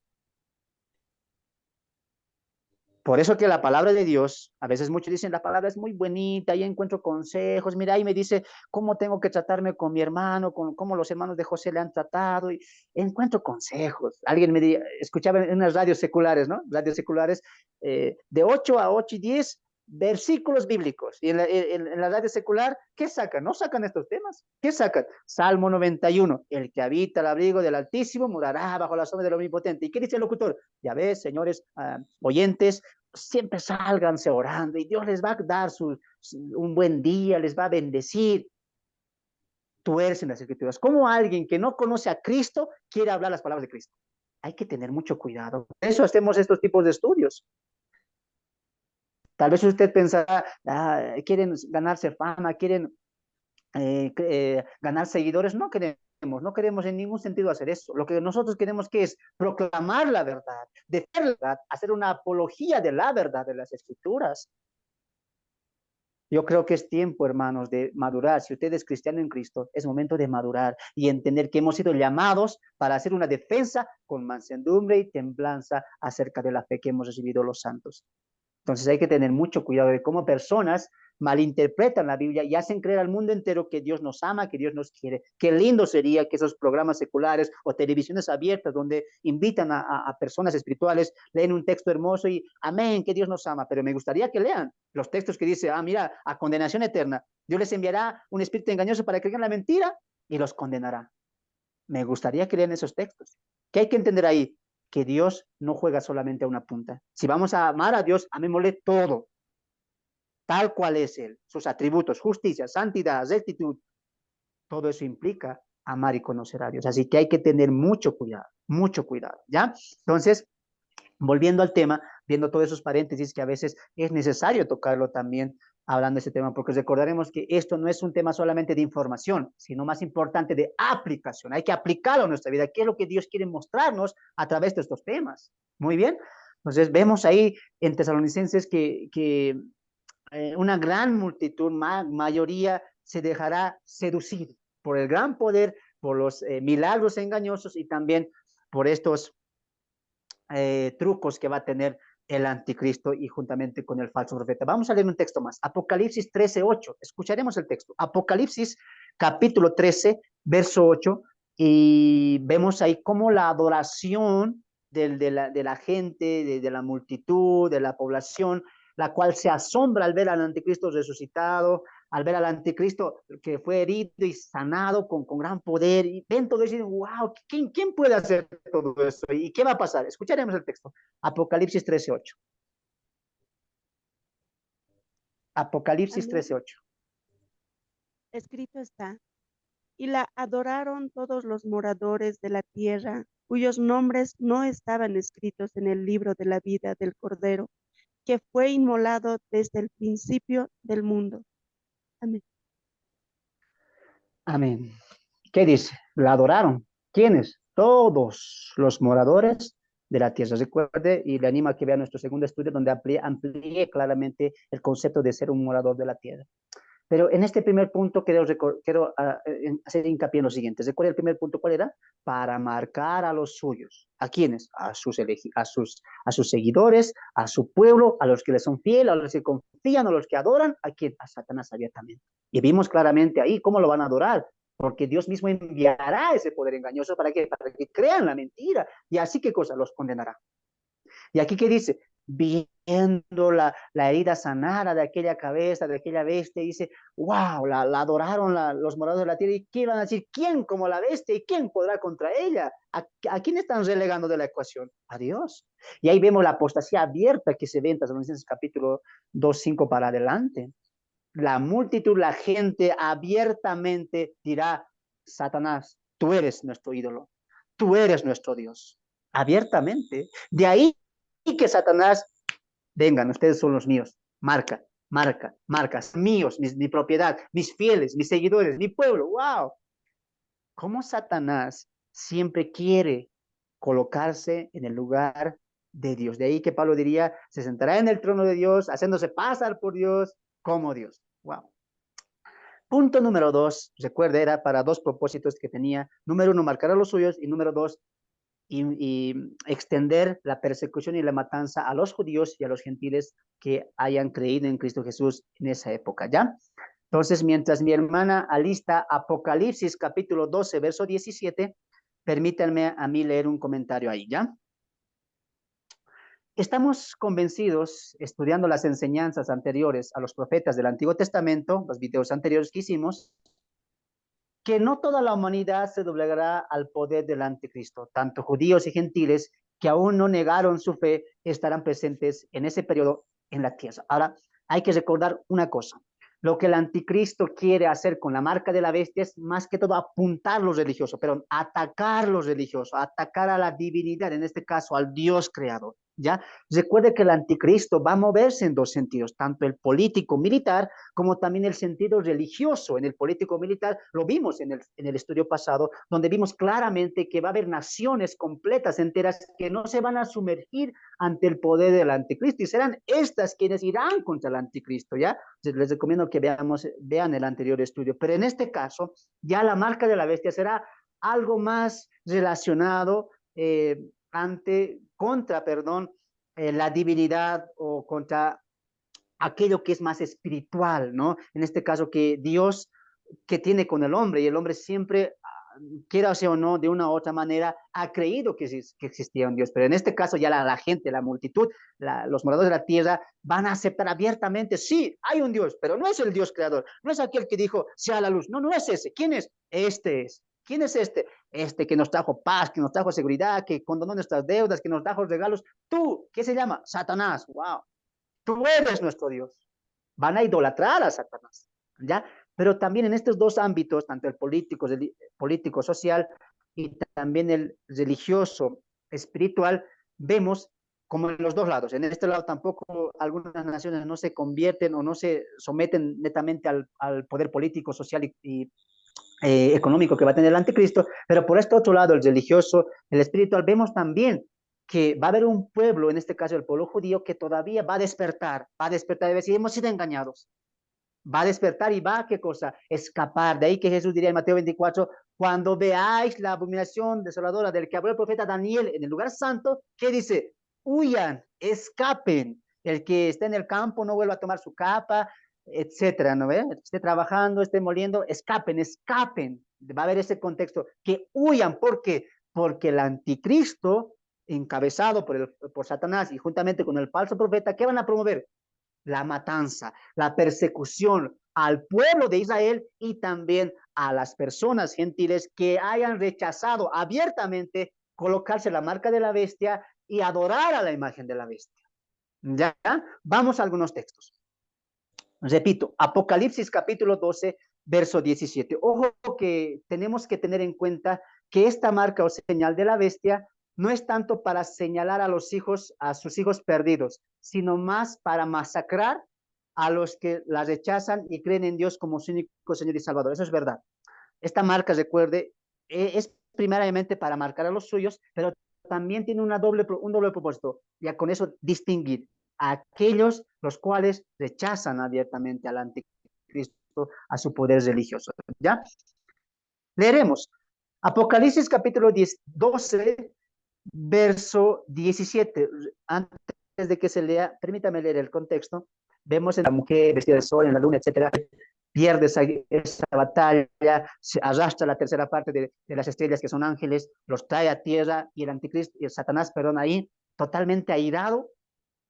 Por eso que la palabra de Dios, a veces muchos dicen, la palabra es muy bonita, ahí encuentro consejos, mira, ahí me dice cómo tengo que tratarme con mi hermano, con cómo los hermanos de José le han tratado, y encuentro consejos. Alguien me escuchaba en unas radios seculares, ¿no? Radios seculares, de 8 a 8 y 10 versículos bíblicos. Y en la radio secular, ¿qué sacan? No sacan estos temas. ¿Qué sacan? Salmo 91, el que habita el abrigo del Altísimo morará bajo la sombra del Omnipotente. ¿Y qué dice el locutor? Ya ves, señores oyentes, siempre sálganse orando y Dios les va a dar un buen día, les va a bendecir. Tuercen las escrituras. ¿Cómo alguien que no conoce a Cristo quiere hablar las palabras de Cristo? Hay que tener mucho cuidado. Por eso hacemos estos tipos de estudios. Tal vez usted pensará, quieren ganarse fama, quieren ganar seguidores. No queremos en ningún sentido hacer eso. Lo que nosotros queremos que es proclamar la verdad, defender la verdad, hacer una apología de la verdad de las escrituras. Yo creo que es tiempo, hermanos, de madurar. Si usted es cristiano en Cristo, es momento de madurar y entender que hemos sido llamados para hacer una defensa con mansedumbre y templanza acerca de la fe que hemos recibido los santos. Entonces hay que tener mucho cuidado de cómo personas malinterpretan la Biblia y hacen creer al mundo entero que Dios nos ama, que Dios nos quiere. Qué lindo sería que esos programas seculares o televisiones abiertas donde invitan a personas espirituales, leen un texto hermoso y amén, que Dios nos ama. Pero me gustaría que lean los textos que dice, mira, a condenación eterna. Dios les enviará un espíritu engañoso para que crean la mentira y los condenará. Me gustaría que lean esos textos. ¿Qué hay que entender ahí? Que Dios no juega solamente a una punta. Si vamos a amar a Dios, amémosle todo, tal cual es Él, sus atributos, justicia, santidad, rectitud, todo eso implica amar y conocer a Dios. Así que hay que tener mucho cuidado, ¿ya? Entonces, volviendo al tema, viendo todos esos paréntesis que a veces es necesario tocarlo también, hablando de este tema, porque recordaremos que esto no es un tema solamente de información, sino más importante de aplicación. Hay que aplicarlo a nuestra vida. ¿Qué es lo que Dios quiere mostrarnos a través de estos temas? Muy bien. Entonces, vemos ahí en Tesalonicenses que una gran multitud, mayoría, se dejará seducir por el gran poder, por los milagros engañosos y también por estos trucos que va a tener el anticristo y juntamente con el falso profeta. Vamos a leer un texto más. Apocalipsis 13:8. Escucharemos el texto. Apocalipsis capítulo 13, verso 8. Y vemos ahí cómo la adoración de la gente, de la multitud, de la población, la cual se asombra al ver al anticristo resucitado, al ver al anticristo que fue herido y sanado con gran poder, y ven todo eso y dicen, wow, ¿quién puede hacer todo eso? ¿Y qué va a pasar? Escucharemos el texto. Apocalipsis 13:8. Apocalipsis Amén. 13:8. Escrito está, y la adoraron todos los moradores de la tierra, cuyos nombres no estaban escritos en el libro de la vida del Cordero, que fue inmolado desde el principio del mundo. Amén. Amén. ¿Qué dice? La adoraron. ¿Quiénes? Todos los moradores de la tierra. Recuerde y le animo a que vea nuestro segundo estudio donde amplié claramente el concepto de ser un morador de la tierra. Pero en este primer punto quiero hacer hincapié en lo siguiente. ¿Recuerda el primer punto cuál era? Para marcar a los suyos. ¿A quiénes? A sus seguidores, a su pueblo, a los que le son fieles, a los que confían, a los que adoran. ¿A quién? A Satanás abiertamente. Y vimos claramente ahí cómo lo van a adorar. Porque Dios mismo enviará ese poder engañoso para que crean la mentira. Y así, ¿qué cosa? Los condenará. Y aquí, ¿qué dice? viendo la herida sanada de aquella cabeza, de aquella bestia, y dice, wow, la adoraron los moradores de la tierra, y ¿qué iban a decir? ¿Quién como la bestia? ¿Y quién podrá contra ella? ¿A quién están relegando de la ecuación? A Dios. Y ahí vemos la apostasía abierta que se ve en Tesalonicenses capítulo 2 5 para adelante. La multitud, la gente abiertamente dirá, Satanás, tú eres nuestro ídolo, tú eres nuestro Dios, abiertamente. De ahí que Satanás, vengan, ustedes son los míos, marca, marca, marcas, míos, mi propiedad, mis fieles, mis seguidores, mi pueblo, wow. ¿Cómo Satanás siempre quiere colocarse en el lugar de Dios? De ahí que Pablo diría, se sentará en el trono de Dios, haciéndose pasar por Dios como Dios. Wow. Punto número dos, recuerde, era para dos propósitos que tenía. Número uno, marcar a los suyos, y número dos, y extender la persecución y la matanza a los judíos y a los gentiles que hayan creído en Cristo Jesús en esa época, ¿ya? Entonces, mientras mi hermana alista Apocalipsis capítulo 12, verso 17, permítanme a mí leer un comentario ahí, ¿ya? Estamos convencidos, estudiando las enseñanzas anteriores a los profetas del Antiguo Testamento, los videos anteriores que hicimos, que no toda la humanidad se doblegará al poder del anticristo. Tanto judíos y gentiles que aún no negaron su fe estarán presentes en ese periodo en la tierra. Ahora, hay que recordar una cosa. Lo que el anticristo quiere hacer con la marca de la bestia es más que todo apuntar los religiosos, pero atacar los religiosos, atacar a la divinidad, en este caso al Dios creador. ¿Ya? Recuerde que el anticristo va a moverse en dos sentidos, tanto el político militar como también el sentido religioso. En el político militar lo vimos en el estudio pasado, donde vimos claramente que va a haber naciones completas, enteras, que no se van a sumergir ante el poder del anticristo, y serán estas quienes irán contra el anticristo, ¿ya? Les recomiendo que vean el anterior estudio, pero en este caso, ya la marca de la bestia será algo más relacionado la divinidad, o contra aquello que es más espiritual, ¿no? En este caso, que Dios, que tiene con el hombre, y el hombre siempre, quiera o no, de una u otra manera, ha creído que existía un Dios, pero en este caso ya la gente, la multitud, los moradores de la tierra van a aceptar abiertamente, sí, hay un Dios, pero no es el Dios creador, no es aquel que dijo, sea la luz, no, no es ese. ¿Quién es? Este es. ¿Quién es este? Este que nos trajo paz, que nos trajo seguridad, que condonó nuestras deudas, que nos trajo regalos. Tú, ¿qué se llama? Satanás. Wow. Tú eres nuestro Dios. Van a idolatrar a Satanás, ¿ya? Pero también en estos dos ámbitos, tanto el político social, y también el religioso espiritual, vemos como en los dos lados. En este lado tampoco algunas naciones no se convierten o no se someten netamente al poder político, social y económico que va a tener el anticristo, pero por este otro lado, el religioso, el espiritual, vemos también que va a haber un pueblo, en este caso el pueblo judío, que todavía va a despertar y decir, hemos sido engañados, va a despertar y va a, ¿qué cosa? Escapar. De ahí que Jesús diría en Mateo 24, cuando veáis la abominación desoladora del que habló el profeta Daniel en el lugar santo, ¿qué dice? Huyan, escapen. El que esté en el campo no vuelva a tomar su capa, etcétera, ¿no ve? Esté trabajando, esté moliendo, escapen, escapen. Va a haber ese contexto, que huyan. ¿Por qué? Porque el anticristo, encabezado por Satanás y juntamente con el falso profeta, ¿qué van a promover? La matanza, la persecución al pueblo de Israel y también a las personas gentiles que hayan rechazado abiertamente colocarse la marca de la bestia y adorar a la imagen de la bestia. ¿Ya? Vamos a algunos textos. Repito, Apocalipsis capítulo 12, verso 17. Ojo, que tenemos que tener en cuenta que esta marca o señal de la bestia no es tanto para señalar a sus hijos perdidos, sino más para masacrar a los que la rechazan y creen en Dios como su único Señor y Salvador. Eso es verdad. Esta marca, recuerde, es primeramente para marcar a los suyos, pero también tiene un doble propósito, ya con eso distinguir a aquellos los cuales rechazan abiertamente al anticristo, a su poder religioso. ¿Ya? Leeremos Apocalipsis capítulo 12, verso 17. Antes de que se lea, permítame leer el contexto. Vemos en la mujer vestida de sol, en la luna, etcétera, pierde esa batalla, se arrastra la tercera parte de las estrellas que son ángeles, los trae a tierra, y el anticristo, y el Satanás, perdón, ahí totalmente airado,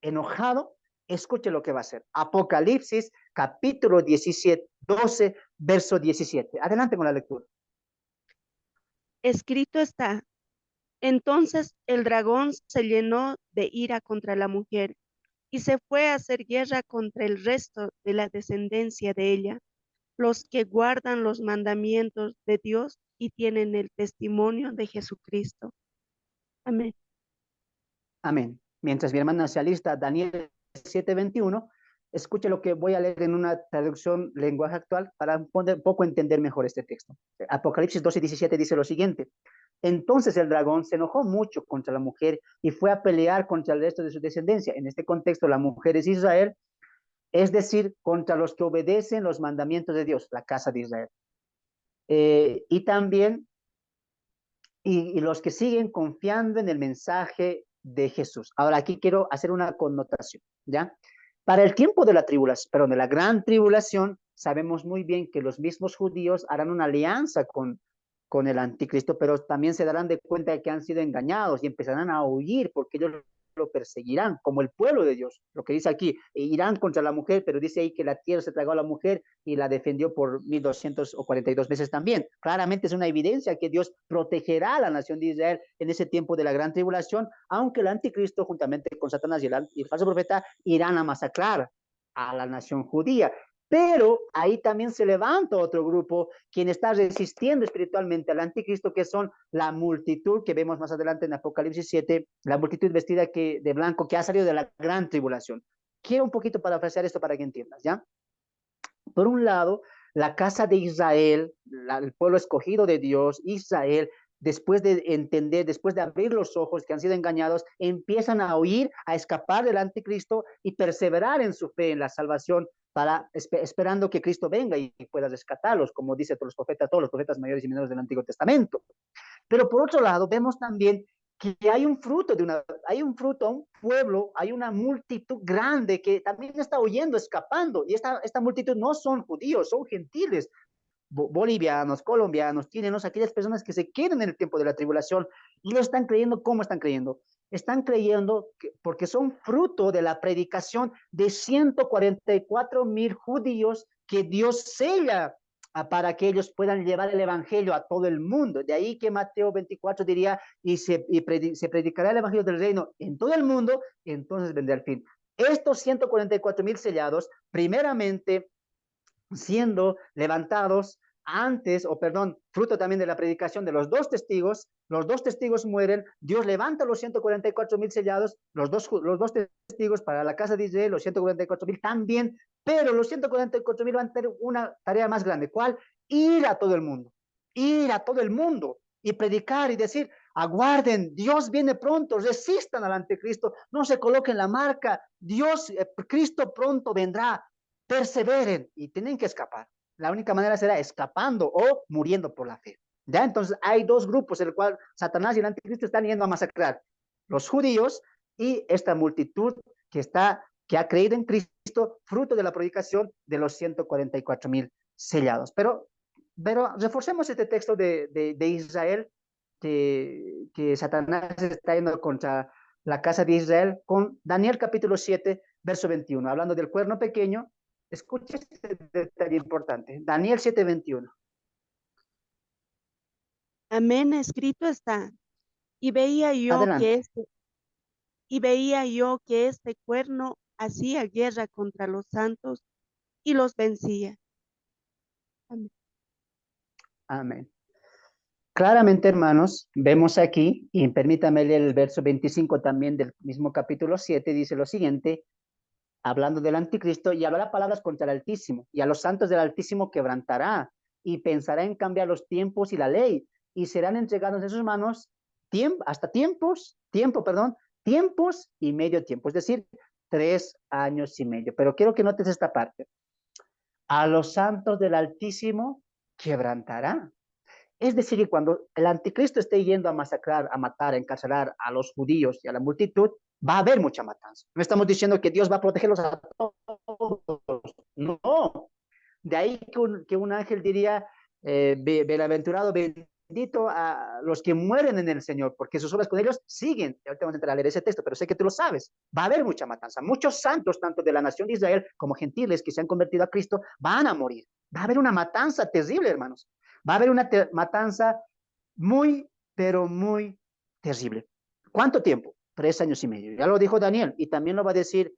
enojado, escuche lo que va a hacer. Apocalipsis, capítulo 17, 12, verso 17. Adelante con la lectura. Escrito está, entonces el dragón se llenó de ira contra la mujer y se fue a hacer guerra contra el resto de la descendencia de ella, los que guardan los mandamientos de Dios y tienen el testimonio de Jesucristo. Amén. Amén. Mientras mi hermana se alista, Daniel 7:21, escuche lo que voy a leer en una traducción lenguaje actual para un poco entender mejor este texto. Apocalipsis 12:17 dice lo siguiente. Entonces el dragón se enojó mucho contra la mujer y fue a pelear contra el resto de su descendencia. En este contexto, la mujer es Israel, es decir, contra los que obedecen los mandamientos de Dios, la casa de Israel. Y también, y los que siguen confiando en el mensaje de Jesús. Ahora aquí quiero hacer una connotación, ¿ya? Para el tiempo de la tribulación, perdón, de la gran tribulación, sabemos muy bien que los mismos judíos harán una alianza con el anticristo, pero también se darán de cuenta de que han sido engañados y empezarán a huir porque ellos lo perseguirán, como el pueblo de Dios. Lo que dice aquí, irán contra la mujer, pero dice ahí que la tierra se tragó a la mujer y la defendió por 1242 meses también. Claramente es una evidencia que Dios protegerá a la nación de Israel en ese tiempo de la gran tribulación, aunque el anticristo, juntamente con Satanás y el falso profeta, irán a masacrar a la nación judía. Pero ahí también se levanta otro grupo quien está resistiendo espiritualmente al anticristo, que son la multitud que vemos más adelante en Apocalipsis 7, la multitud vestida de blanco que ha salido de la gran tribulación. Quiero un poquito parafrasear esto para que entiendas, ¿ya? Por un lado, la casa de Israel, el pueblo escogido de Dios, Israel, después de entender, después de abrir los ojos que han sido engañados, empiezan a huir, a escapar del anticristo y perseverar en su fe, en la salvación, esperando que Cristo venga y pueda rescatarlos, como dice todos los profetas mayores y menores del Antiguo Testamento. Pero por otro lado, vemos también que hay un fruto, un pueblo, hay una multitud grande que también está huyendo, escapando, y esta multitud no son judíos, son gentiles, bolivianos, colombianos, chilenos, aquellas personas que se quedan en el tiempo de la tribulación y lo están creyendo. ¿Cómo están creyendo? Están creyendo porque son fruto de la predicación de 144,000 judíos que Dios sella para que ellos puedan llevar el evangelio a todo el mundo. De ahí que Mateo 24 diría, se predicará el evangelio del reino en todo el mundo, y entonces vendrá el fin. Estos 144,000 sellados, primeramente siendo levantados antes, o perdón, fruto también de la predicación de los dos testigos mueren, Dios levanta los 144,000 sellados, los dos testigos para la casa de Israel, los 144,000 también, pero los 144,000 van a tener una tarea más grande. ¿Cuál? Ir a todo el mundo, ir a todo el mundo y predicar y decir, aguarden, Dios viene pronto, resistan al anticristo, no se coloquen la marca, Cristo pronto vendrá, perseveren y tienen que escapar. La única manera será escapando o muriendo por la fe. ¿Ya? Entonces hay dos grupos en el cual Satanás y el anticristo están yendo a masacrar. Los judíos y esta multitud que ha creído en Cristo, fruto de la predicación de los 144,000 sellados. Pero reforcemos este texto de Israel, que Satanás está yendo contra la casa de Israel, con Daniel capítulo 7, verso 21, hablando del cuerno pequeño. Escuche este detalle importante. Daniel 7:21. Amén, escrito está. Y veía yo que Adelante. este, y veía yo que este cuerno hacía guerra contra los santos y los vencía. Amén. Amén. Claramente, hermanos, vemos aquí, y permítame leer el verso 25 también del mismo capítulo 7, dice lo siguiente, hablando del anticristo, y hablará palabras contra el Altísimo, y a los santos del Altísimo quebrantará, y pensará en cambiar los tiempos y la ley, y serán entregados en sus manos tiempos y medio tiempo, es decir, 3 años y medio. Pero quiero que notes esta parte. A los santos del Altísimo quebrantará. Es decir, que cuando el anticristo esté yendo a masacrar, a matar, a encarcelar a los judíos y a la multitud, va a haber mucha matanza. No estamos diciendo que Dios va a protegerlos a todos. No. De ahí que un ángel diría, bienaventurado, bendito a los que mueren en el Señor, porque sus obras con ellos siguen. Ahorita vamos a entrar a leer ese texto, pero sé que tú lo sabes. Va a haber mucha matanza. Muchos santos, tanto de la nación de Israel como gentiles que se han convertido a Cristo, van a morir. Va a haber una matanza terrible, hermanos. Va a haber una matanza muy, pero muy terrible. ¿Cuánto tiempo? 3 años y medio. Ya lo dijo Daniel y también lo va a decir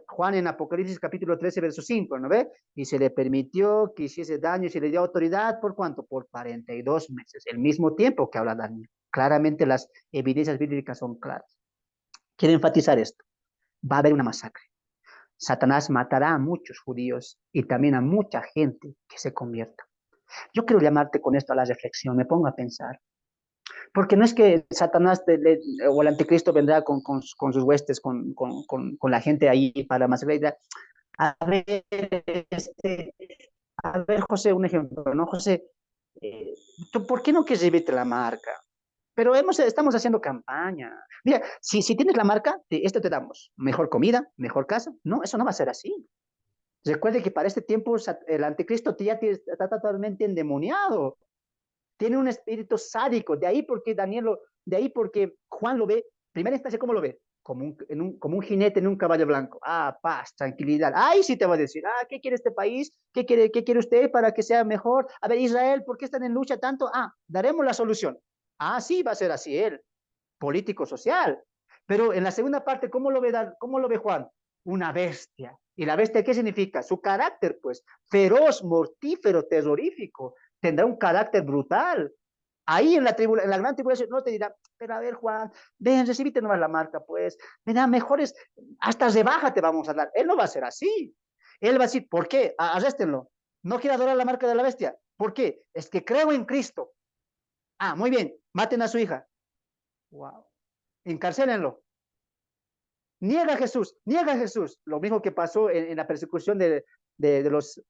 Juan en Apocalipsis capítulo 13, verso 5, ¿no ve? Y se le permitió que hiciese daño y se le dio autoridad, ¿por cuánto? Por 42 meses, el mismo tiempo que habla Daniel. Claramente las evidencias bíblicas son claras. Quiero enfatizar esto. Va a haber una masacre. Satanás matará a muchos judíos y también a mucha gente que se convierta. Yo quiero llamarte con esto a la reflexión, me pongo a pensar. Porque no es que Satanás o el anticristo vendrá con sus huestes, con la gente ahí para masacrar. A ver, este, a ver, José, un ejemplo, ¿no? José, eh, ¿tú por qué no quieres llevarte la marca? Pero estamos haciendo campaña. Mira, si tienes la marca, esto te damos. Mejor comida, mejor casa. No, eso no va a ser así. Recuerde que para este tiempo el anticristo ya está totalmente endemoniado. Tiene un espíritu sádico. De ahí porque Juan lo ve, primera instancia, ¿cómo lo ve? Como un jinete en un caballo blanco. Ah, paz, tranquilidad. Ahí sí te va a decir, ¿qué quiere este país? ¿Qué quiere usted para que sea mejor? A ver, Israel, ¿por qué están en lucha tanto? Daremos la solución. Sí, va a ser así él, político social. Pero en la segunda parte, ¿cómo lo ve Juan? Una bestia. ¿Y la bestia qué significa? Su carácter, pues, feroz, mortífero, terrorífico. Tendrá un carácter brutal. Ahí en la gran tribulación no te dirá, pero a ver, Juan, ven, recibite nomás la marca, pues, mira, mejores, hasta rebaja te vamos a dar. Él no va a ser así. Él va a decir, ¿por qué? Arréstenlo. No quiere adorar la marca de la bestia. ¿Por qué? Es que creo en Cristo. Muy bien, maten a su hija. Wow. Encarcélenlo. Niega a Jesús. Lo mismo que pasó en la persecución de los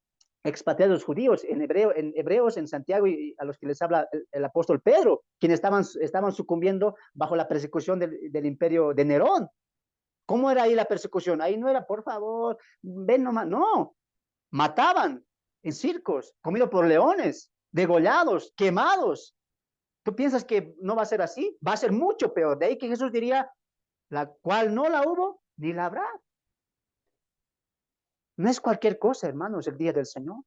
expatriados judíos en Hebreos, en Santiago y a los que les habla el apóstol Pedro, quienes estaban sucumbiendo bajo la persecución del imperio de Nerón. ¿Cómo era ahí la persecución? Ahí no era, por favor, ven nomás, no, mataban en circos, comidos por leones, degollados, quemados. ¿Tú piensas que no va a ser así? Va a ser mucho peor. De ahí que Jesús diría, la cual no la hubo, ni la habrá. No es cualquier cosa, hermanos, el día del Señor.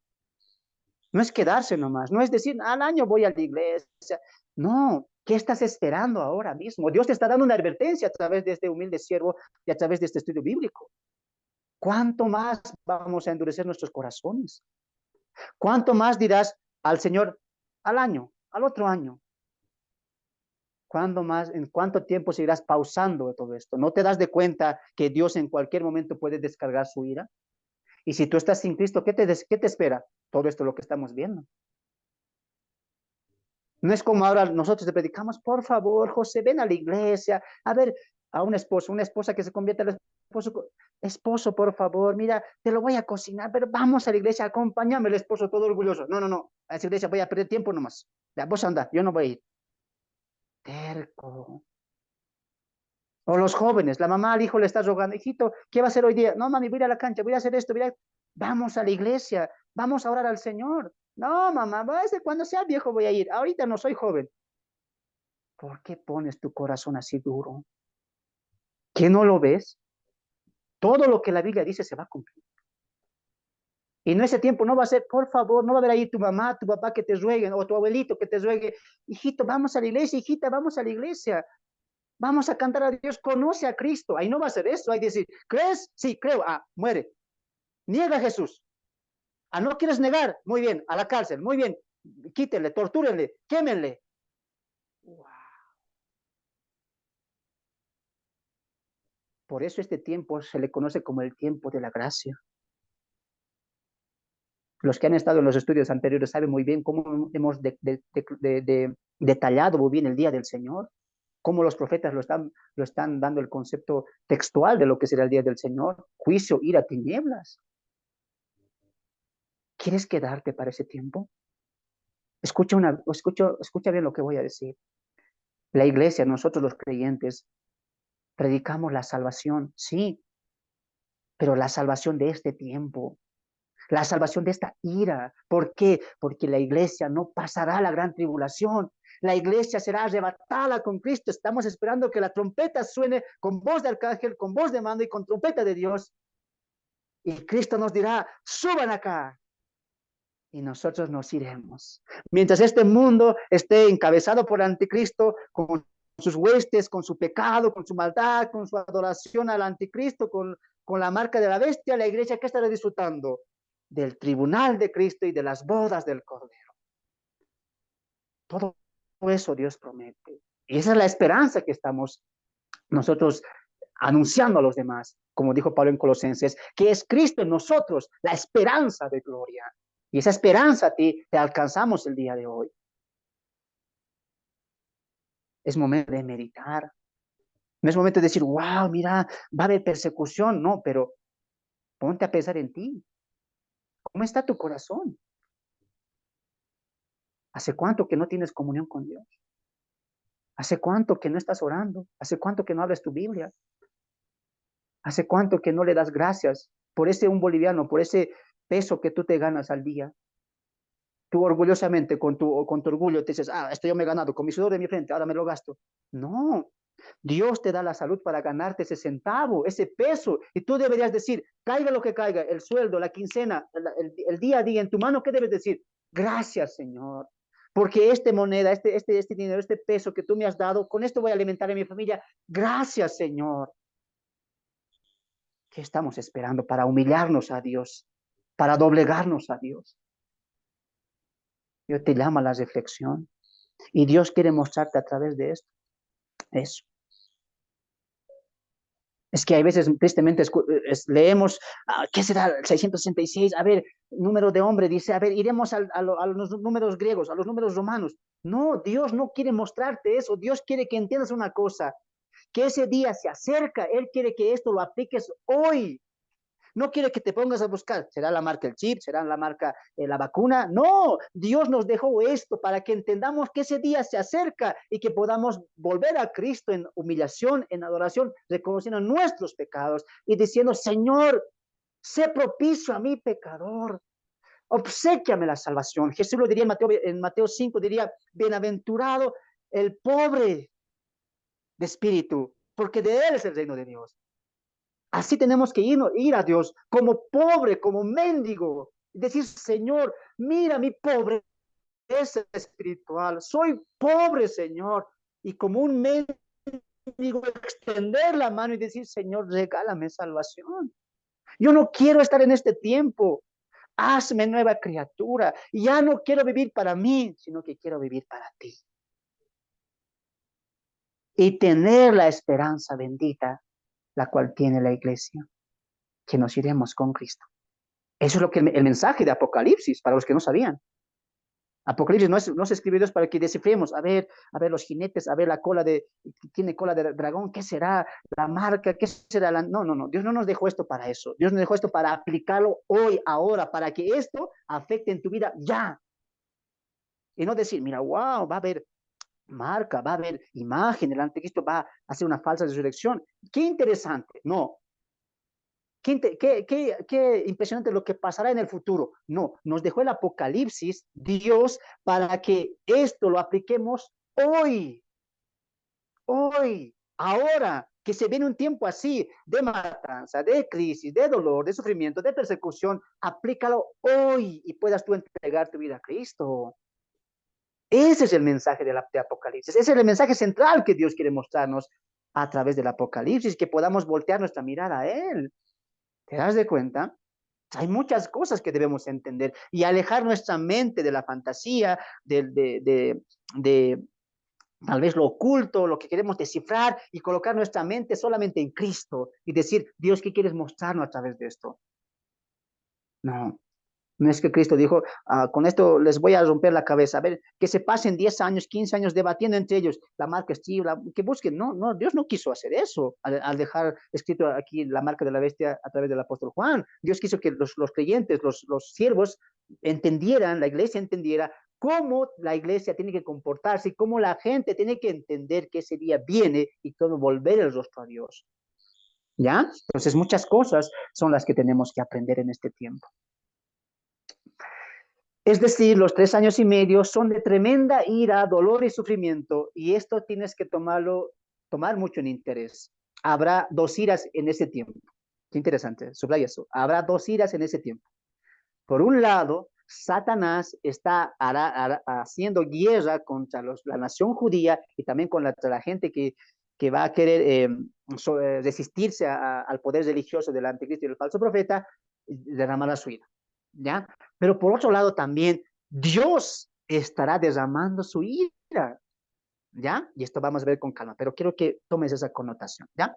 No es quedarse nomás, no es decir, al año voy a la iglesia. No, ¿qué estás esperando ahora mismo? Dios te está dando una advertencia a través de este humilde siervo y a través de este estudio bíblico. ¿Cuánto más vamos a endurecer nuestros corazones? ¿Cuánto más dirás al Señor al año, al otro año? ¿Cuándo más, en cuánto tiempo seguirás pausando de todo esto? ¿No te das de cuenta que Dios en cualquier momento puede descargar su ira? Y si tú estás sin Cristo, ¿qué te espera? Todo esto lo que estamos viendo. No es como ahora nosotros te predicamos, por favor, José, ven a la iglesia. A ver, a un esposo, una esposa que se convierte al esposo. Esposo, por favor, mira, te lo voy a cocinar, pero vamos a la iglesia, acompáñame, el esposo todo orgulloso. No, no, no, a esa iglesia voy a perder tiempo nomás. Ya, vos anda, yo no voy a ir. Terco. O los jóvenes, la mamá al hijo le está rogando, hijito, ¿qué va a hacer hoy día? No, mami, voy a ir a la cancha, voy a hacer esto, vamos a la iglesia, vamos a orar al Señor. No, mamá, cuando sea viejo voy a ir, ahorita no soy joven. ¿Por qué pones tu corazón así duro? ¿Que no lo ves? Todo lo que la Biblia dice se va a cumplir. Y en ese tiempo no va a ser, por favor, no va a haber ahí tu mamá, tu papá que te rueguen, o tu abuelito que te ruegue, hijito, vamos a la iglesia, hijita, vamos a la iglesia, vamos a cantar a Dios, conoce a Cristo. Ahí no va a ser eso, hay que decir, ¿crees? Sí, creo, muere. Niega a Jesús. ¿No quieres negar? Muy bien, a la cárcel, muy bien, quítenle, tortúrenle, quémenle. Wow. Por eso este tiempo se le conoce como el tiempo de la gracia. Los que han estado en los estudios anteriores saben muy bien cómo hemos detallado muy bien el día del Señor, cómo los profetas lo están dando el concepto textual de lo que será el día del Señor, juicio, ira, tinieblas. ¿Quieres quedarte para ese tiempo? Escucha bien lo que voy a decir. La iglesia, nosotros los creyentes, predicamos la salvación, sí, pero la salvación de este tiempo. la salvación de esta ira. ¿Por qué? Porque la iglesia no pasará la gran tribulación. La iglesia será arrebatada con Cristo. Estamos esperando que la trompeta suene con voz de arcángel, con voz de mando y con trompeta de Dios. Y Cristo nos dirá, suban acá. Y nosotros nos iremos. Mientras este mundo esté encabezado por el anticristo, con sus huestes, con su pecado, con su maldad, con su adoración al anticristo, con la marca de la bestia, la iglesia, ¿qué estará disfrutando? Del tribunal de Cristo y de las bodas del Cordero. Todo eso Dios promete. Y esa es la esperanza que estamos nosotros anunciando a los demás, como dijo Pablo en Colosenses, que es Cristo en nosotros, la esperanza de gloria. Y esa esperanza te alcanzamos el día de hoy. Es momento de meditar. No es momento de decir, wow, mira, va a haber persecución. No, pero ponte a pensar en ti. ¿Cómo está tu corazón? ¿Hace cuánto que no tienes comunión con Dios? ¿Hace cuánto que no estás orando? ¿Hace cuánto que no abres tu Biblia? ¿Hace cuánto que no le das gracias por ese un boliviano, por ese peso que tú te ganas al día? Tú orgullosamente, con tu orgullo, te dices, esto yo me he ganado, con mi sudor de mi frente, ahora me lo gasto. No, Dios te da la salud para ganarte ese centavo, ese peso, y tú deberías decir, caiga lo que caiga, el sueldo, la quincena, el día a día, en tu mano, ¿qué debes decir? Gracias, Señor, porque esta moneda, este dinero, este peso que tú me has dado, con esto voy a alimentar a mi familia. Gracias, Señor. ¿Qué estamos esperando para humillarnos a Dios, para doblegarnos a Dios? Dios te llama a la reflexión y Dios quiere mostrarte a través de esto. Eso. Es que hay veces, tristemente, leemos, ¿qué será el 666? A ver, número de hombre, dice, a ver, iremos a los números griegos, a los números romanos. No, Dios no quiere mostrarte eso. Dios quiere que entiendas una cosa, que ese día se acerca. Él quiere que esto lo apliques hoy. No quiere que te pongas a buscar, ¿será la marca el chip? ¿Será la marca la vacuna? No, Dios nos dejó esto para que entendamos que ese día se acerca y que podamos volver a Cristo en humillación, en adoración, reconociendo nuestros pecados y diciendo, Señor, sé propicio a mi pecador, obséquiame la salvación. Jesús lo diría en Mateo 5, diría, bienaventurado el pobre de espíritu, porque de él es el reino de Dios. Así tenemos que ir a Dios como pobre, como mendigo. Decir, Señor, mira mi pobreza espiritual. Soy pobre, Señor. Y como un mendigo, extender la mano y decir, Señor, regálame salvación. Yo no quiero estar en este tiempo. Hazme nueva criatura. Ya no quiero vivir para mí, sino que quiero vivir para ti. Y tener la esperanza bendita, la cual tiene la iglesia, que nos iremos con Cristo. Eso es lo que el mensaje de Apocalipsis, para los que no sabían. Apocalipsis no se escribió Dios para que descifremos, a ver los jinetes, a ver la cola tiene cola de dragón, ¿qué será la marca? ¿Qué será la? No, no, no, Dios no nos dejó esto para eso. Dios nos dejó esto para aplicarlo hoy, ahora, para que esto afecte en tu vida ya. Y no decir, mira, wow, va a haber marca, va a haber imagen, el anticristo va a hacer una falsa resurrección. Qué interesante. No, qué impresionante lo que pasará en el futuro. No, nos dejó el Apocalipsis Dios para que esto lo apliquemos hoy, ahora, que se viene un tiempo así de matanza, de crisis, de dolor, de sufrimiento, de persecución. Aplícalo hoy y puedas tú entregar tu vida a Cristo. Ese es el mensaje de Apocalipsis. Ese es el mensaje central que Dios quiere mostrarnos a través del Apocalipsis, que podamos voltear nuestra mirada a Él. ¿Te das de cuenta? Hay muchas cosas que debemos entender y alejar nuestra mente de la fantasía, de tal vez lo oculto, lo que queremos descifrar y colocar nuestra mente solamente en Cristo y decir, Dios, ¿qué quieres mostrarnos a través de esto? No, no es que Cristo dijo, con esto les voy a romper la cabeza. A ver, que se pasen 10 años, 15 años debatiendo entre ellos. La marca Steve, que busquen. No, no, Dios no quiso hacer eso al dejar escrito aquí la marca de la bestia a través del apóstol Juan. Dios quiso que los creyentes, los siervos entendieran, la iglesia entendiera cómo la iglesia tiene que comportarse y cómo la gente tiene que entender que ese día viene y cómo volver el rostro a Dios. ¿Ya? Entonces muchas cosas son las que tenemos que aprender en este tiempo. Es decir, los 3 años y medio son de tremenda ira, dolor y sufrimiento, y esto tienes que tomar mucho en interés. Habrá 2 iras en ese tiempo. Qué interesante, subraya eso. Habrá 2 iras en ese tiempo. Por un lado, Satanás está haciendo guerra contra la nación judía y también contra la gente que va a querer resistirse al poder religioso del anticristo y del falso profeta, derramará su ira. ¿Ya? Pero por otro lado también, Dios estará derramando su ira. ¿Ya? Y esto vamos a ver con calma, pero quiero que tomes esa connotación. ¿Ya?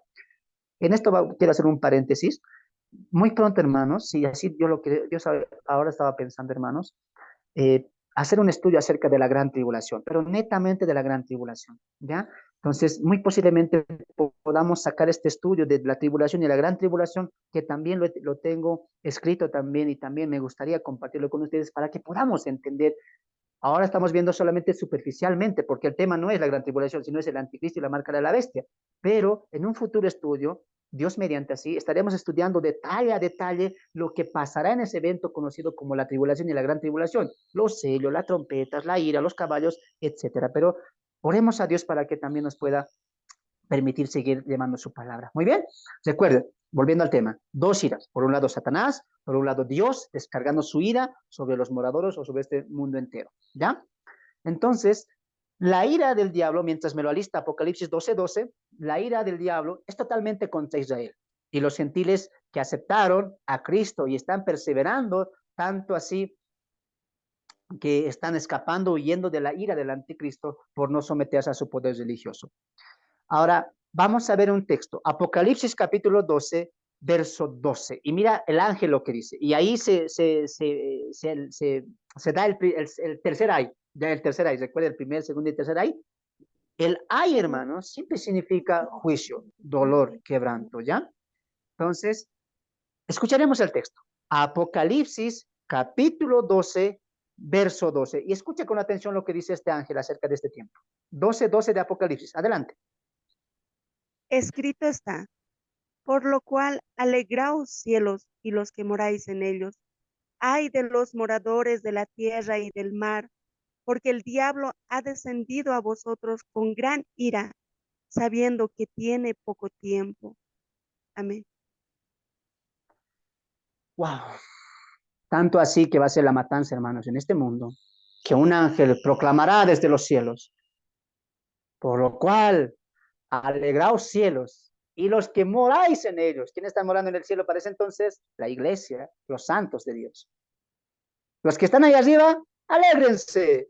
En esto quiero hacer un paréntesis. Muy pronto, hermanos, y así ahora estaba pensando, hermanos, hacer un estudio acerca de la gran tribulación, pero netamente de la gran tribulación, ¿ya? Entonces, muy posiblemente podamos sacar este estudio de la tribulación y la gran tribulación, que también lo tengo escrito también y también me gustaría compartirlo con ustedes para que podamos entender. Ahora estamos viendo solamente superficialmente, porque el tema no es la gran tribulación, sino es el anticristo y la marca de la bestia. Pero en un futuro estudio, Dios mediante así, estaremos estudiando detalle a detalle lo que pasará en ese evento conocido como la tribulación y la gran tribulación. Los sellos, las trompetas, la ira, los caballos, etcétera. Pero oremos a Dios para que también nos pueda permitir seguir llamando su palabra. Muy bien, recuerden, volviendo al tema, 2 iras. Por un lado Satanás, por un lado Dios, descargando su ira sobre los moradores o sobre este mundo entero. ¿Ya? Entonces, la ira del diablo, mientras me lo alista Apocalipsis 12:12, la ira del diablo es totalmente contra Israel. Y los gentiles que aceptaron a Cristo y están perseverando, tanto así que están escapando, huyendo de la ira del anticristo por no someterse a su poder religioso. Ahora, vamos a ver un texto, Apocalipsis capítulo 12, verso 12. Y mira el ángel lo que dice. Y ahí se da el tercer ay, ya el tercer ay, recuerda el primer, segundo y tercer ay. El ay, hermano, siempre significa juicio, dolor, quebranto, ¿ya? Entonces, escucharemos el texto. Apocalipsis capítulo 12, verso 12. Y escucha con atención lo que dice este ángel acerca de este tiempo. 12:12 de Apocalipsis. Adelante. Escrito está, por lo cual alegraos cielos y los que moráis en ellos. Ay de los moradores de la tierra y del mar, porque el diablo ha descendido a vosotros con gran ira, sabiendo que tiene poco tiempo. Amén. Wow. Tanto así que va a ser la matanza, hermanos, en este mundo, que un ángel proclamará desde los cielos, por lo cual, alegraos cielos, y los que moráis en ellos. ¿Quién está morando en el cielo para ese entonces? La iglesia, los santos de Dios. Los que están ahí arriba, alégrense.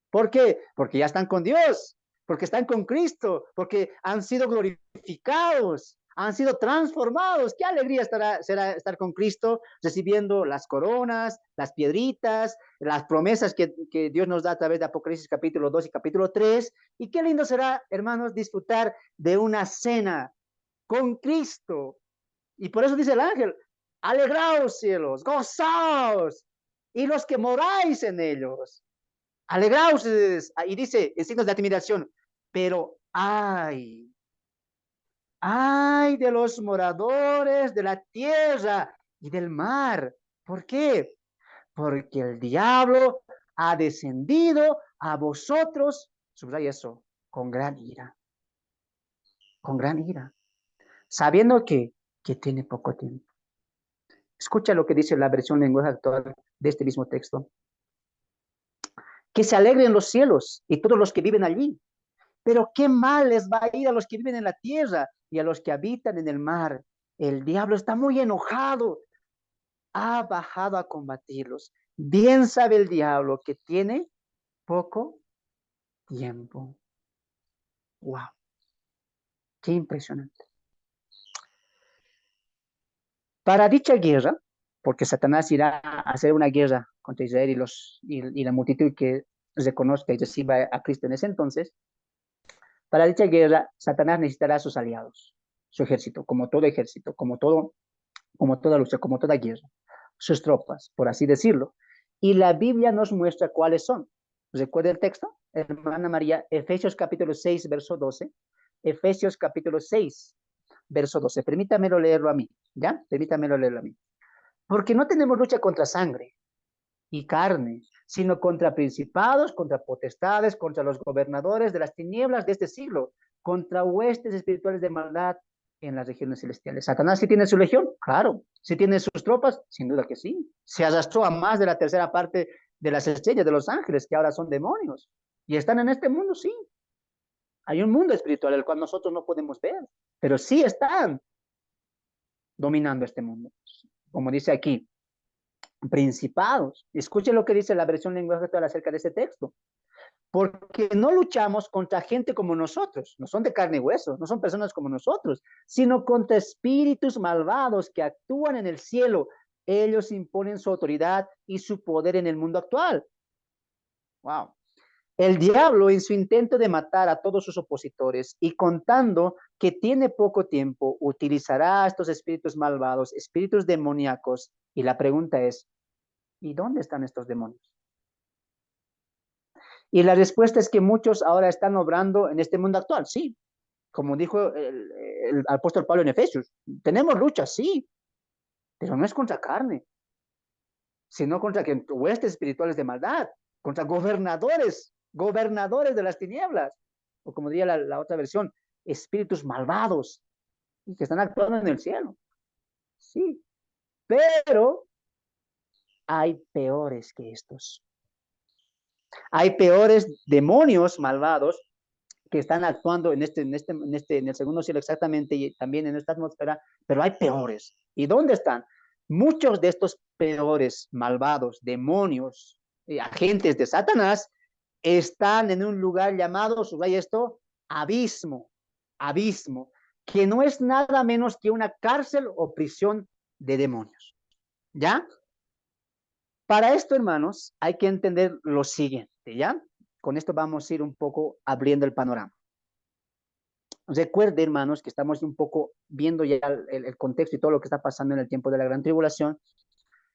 ¿Por qué? Porque ya están con Dios, porque están con Cristo, porque han sido glorificados, han sido transformados. Qué alegría será estar con Cristo, recibiendo las coronas, las piedritas, las promesas que Dios nos da a través de Apocalipsis capítulo 2 y capítulo 3. Y qué lindo será, hermanos, disfrutar de una cena con Cristo. Y por eso dice el ángel, alegraos cielos, gozaos, y los que moráis en ellos. Alegraos, y dice en signos de admiración, pero ay de los moradores de la tierra y del mar. ¿Por qué? Porque el diablo ha descendido a vosotros, subraya eso, con gran ira, sabiendo que tiene poco tiempo. Escucha lo que dice la versión lenguaje actual de este mismo texto. Que se alegren los cielos y todos los que viven allí. Pero qué mal les va a ir a los que viven en la tierra y a los que habitan en el mar. El diablo está muy enojado. Ha bajado a combatirlos. Bien sabe el diablo que tiene poco tiempo. Wow, qué impresionante. Para dicha guerra, porque Satanás irá a hacer una guerra contra Israel y la multitud que reconozca y reciba a Cristo en ese entonces, para dicha guerra, Satanás necesitará a sus aliados, su ejército, como todo ejército, como toda lucha, como toda guerra, sus tropas, por así decirlo. Y la Biblia nos muestra cuáles son. ¿Recuerda el texto? Hermana María, Efesios capítulo 6, verso 12. Efesios capítulo 6, verso 12. Permítamelo leerlo a mí, ¿ya? Permítamelo leerlo a mí. Porque no tenemos lucha contra sangre, y carne, sino contra principados, contra potestades, contra los gobernadores de las tinieblas de este siglo, contra huestes espirituales de maldad en las regiones celestiales. ¿Satanás sí tiene su legión? Claro. ¿Sí tiene sus tropas? Sin duda que sí. Se arrastró a más de la tercera parte de las estrellas, de los ángeles, que ahora son demonios. Y están en este mundo, sí. Hay un mundo espiritual el cual nosotros no podemos ver, pero sí están dominando este mundo. Como dice aquí, principados. Escuche lo que dice la versión lenguaje actual acerca de este texto. Porque no luchamos contra gente como nosotros, no son de carne y hueso, no son personas como nosotros, sino contra espíritus malvados que actúan en el cielo. Ellos imponen su autoridad y su poder en el mundo actual. Wow. El diablo, en su intento de matar a todos sus opositores y contando que tiene poco tiempo, utilizará a estos espíritus malvados, espíritus demoníacos. Y la pregunta es, ¿y dónde están estos demonios? Y la respuesta es que muchos ahora están obrando en este mundo actual, sí. Como dijo el apóstol Pablo en Efesios, tenemos lucha, sí, pero no es contra carne, sino contra huestes espirituales de maldad, contra gobernadores de las tinieblas, o como diría la otra versión, espíritus malvados y que están actuando en el cielo. Sí, pero hay peores que estos. Hay peores demonios malvados que están actuando en el segundo cielo exactamente y también en esta atmósfera, pero hay peores. ¿Y dónde están? Muchos de estos peores, malvados, demonios, agentes de Satanás, están en un lugar llamado, subraya esto, abismo, abismo, que no es nada menos que una cárcel o prisión de demonios. ¿Ya? Para esto, hermanos, hay que entender lo siguiente, ¿ya? Con esto vamos a ir un poco abriendo el panorama. Recuerde, hermanos, que estamos un poco viendo ya el contexto y todo lo que está pasando en el tiempo de la gran tribulación,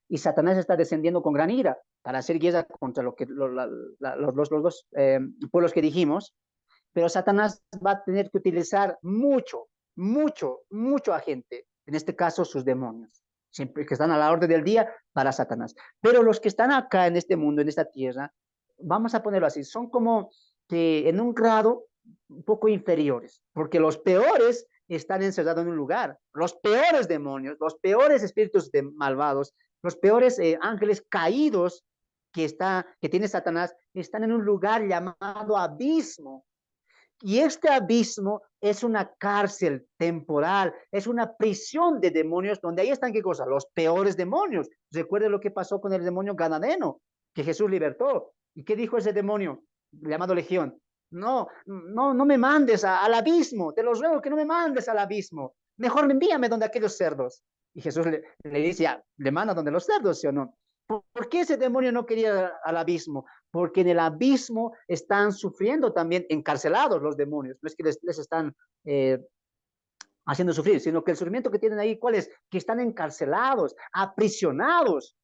y Satanás está descendiendo con gran ira para hacer guerra contra los dos pueblos que dijimos, pero Satanás va a tener que utilizar mucho agente, en este caso sus demonios, siempre que están a la orden del día para Satanás. Pero los que están acá en este mundo, en esta tierra, vamos a ponerlo así, son como que en un grado un poco inferiores, porque los peores están encerrados en un lugar, los peores demonios, los peores espíritus malvados, los peores ángeles caídos que tiene Satanás, están en un lugar llamado abismo. Y este abismo es una cárcel temporal, es una prisión de demonios, donde ahí están, ¿qué cosa? Los peores demonios. Recuerden lo que pasó con el demonio Gadareno, que Jesús libertó. ¿Y qué dijo ese demonio llamado Legión? No me mandes al abismo, te los ruego que no me mandes al abismo. Mejor envíame donde aquellos cerdos. Y Jesús le dice, le manda donde los cerdos, ¿sí o no? ¿Por qué ese demonio no quería ir al abismo? Porque en el abismo están sufriendo también encarcelados los demonios. No es que les están haciendo sufrir, sino que el sufrimiento que tienen ahí, ¿cuál es? Que están encarcelados, aprisionados.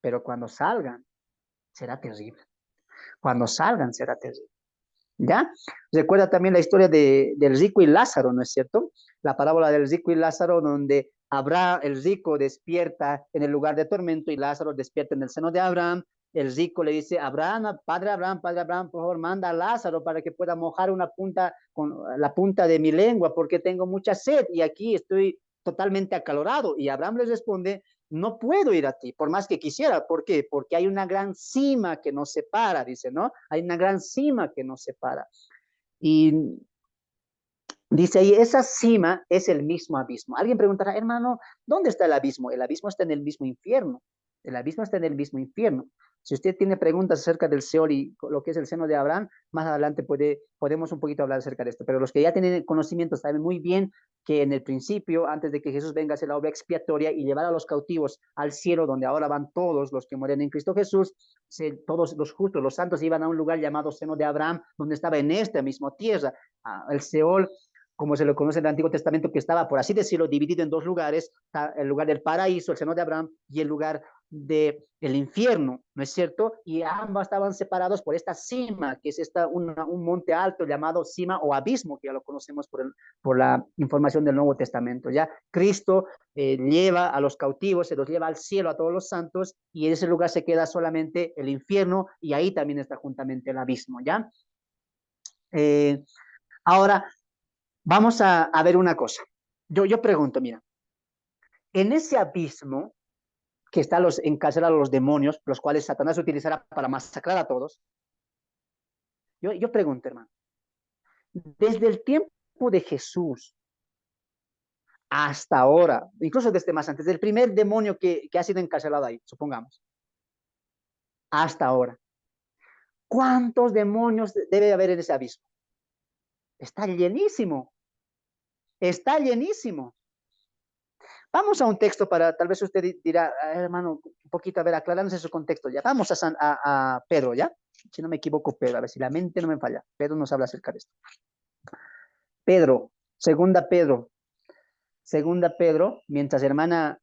Pero cuando salgan, será terrible. Cuando salgan, será terrible. ¿Ya? Recuerda también la historia del rico y Lázaro, ¿no es cierto? La parábola del rico y Lázaro, donde el rico despierta en el lugar de tormento y Lázaro despierta en el seno de Abraham. El rico le dice, Padre Abraham, por favor, manda a Lázaro para que pueda mojar una punta con la punta de mi lengua porque tengo mucha sed y aquí estoy totalmente acalorado. Y Abraham le responde, no puedo ir a ti, por más que quisiera. ¿Por qué? Porque hay una gran cima que nos separa, dice, ¿no? Hay una gran cima que nos separa. Y dice ahí, esa cima es el mismo abismo. Alguien preguntará, hermano, ¿dónde está el abismo? El abismo está en el mismo infierno. El abismo está en el mismo infierno. Si usted tiene preguntas acerca del Seol y lo que es el seno de Abraham, más adelante podemos un poquito hablar acerca de esto. Pero los que ya tienen conocimiento saben muy bien que en el principio, antes de que Jesús venga a hacer la obra expiatoria y llevar a los cautivos al cielo, donde ahora van todos los que mueren en Cristo Jesús, todos los justos, los santos, iban a un lugar llamado seno de Abraham, donde estaba en esta misma tierra. El Seol como se lo conoce en el Antiguo Testamento, que estaba, por así decirlo, dividido en dos lugares, el lugar del paraíso, el seno de Abraham, y el lugar del infierno, ¿no es cierto? Y ambas estaban separados por esta cima, que es un monte alto llamado cima o abismo, que ya lo conocemos por la información del Nuevo Testamento. Ya Cristo lleva a los cautivos, se los lleva al cielo a todos los santos, y en ese lugar se queda solamente el infierno, y ahí también está juntamente el abismo, ¿ya? Ahora, vamos a ver una cosa. Yo pregunto, mira, en ese abismo que está encarcelados los demonios, los cuales Satanás utilizará para masacrar a todos, yo pregunto, hermano, desde el tiempo de Jesús hasta ahora, incluso desde más antes, del primer demonio que ha sido encarcelado ahí, supongamos, hasta ahora, ¿cuántos demonios debe haber en ese abismo? Está llenísimo, está llenísimo. Vamos a un texto para, tal vez usted dirá, hermano, un poquito, a ver, aclarándose su contexto ya. Vamos a Pedro, ¿ya? Si no me equivoco, Pedro, a ver si la mente no me falla. Pedro nos habla acerca de esto. Pedro, segunda Pedro, mientras hermana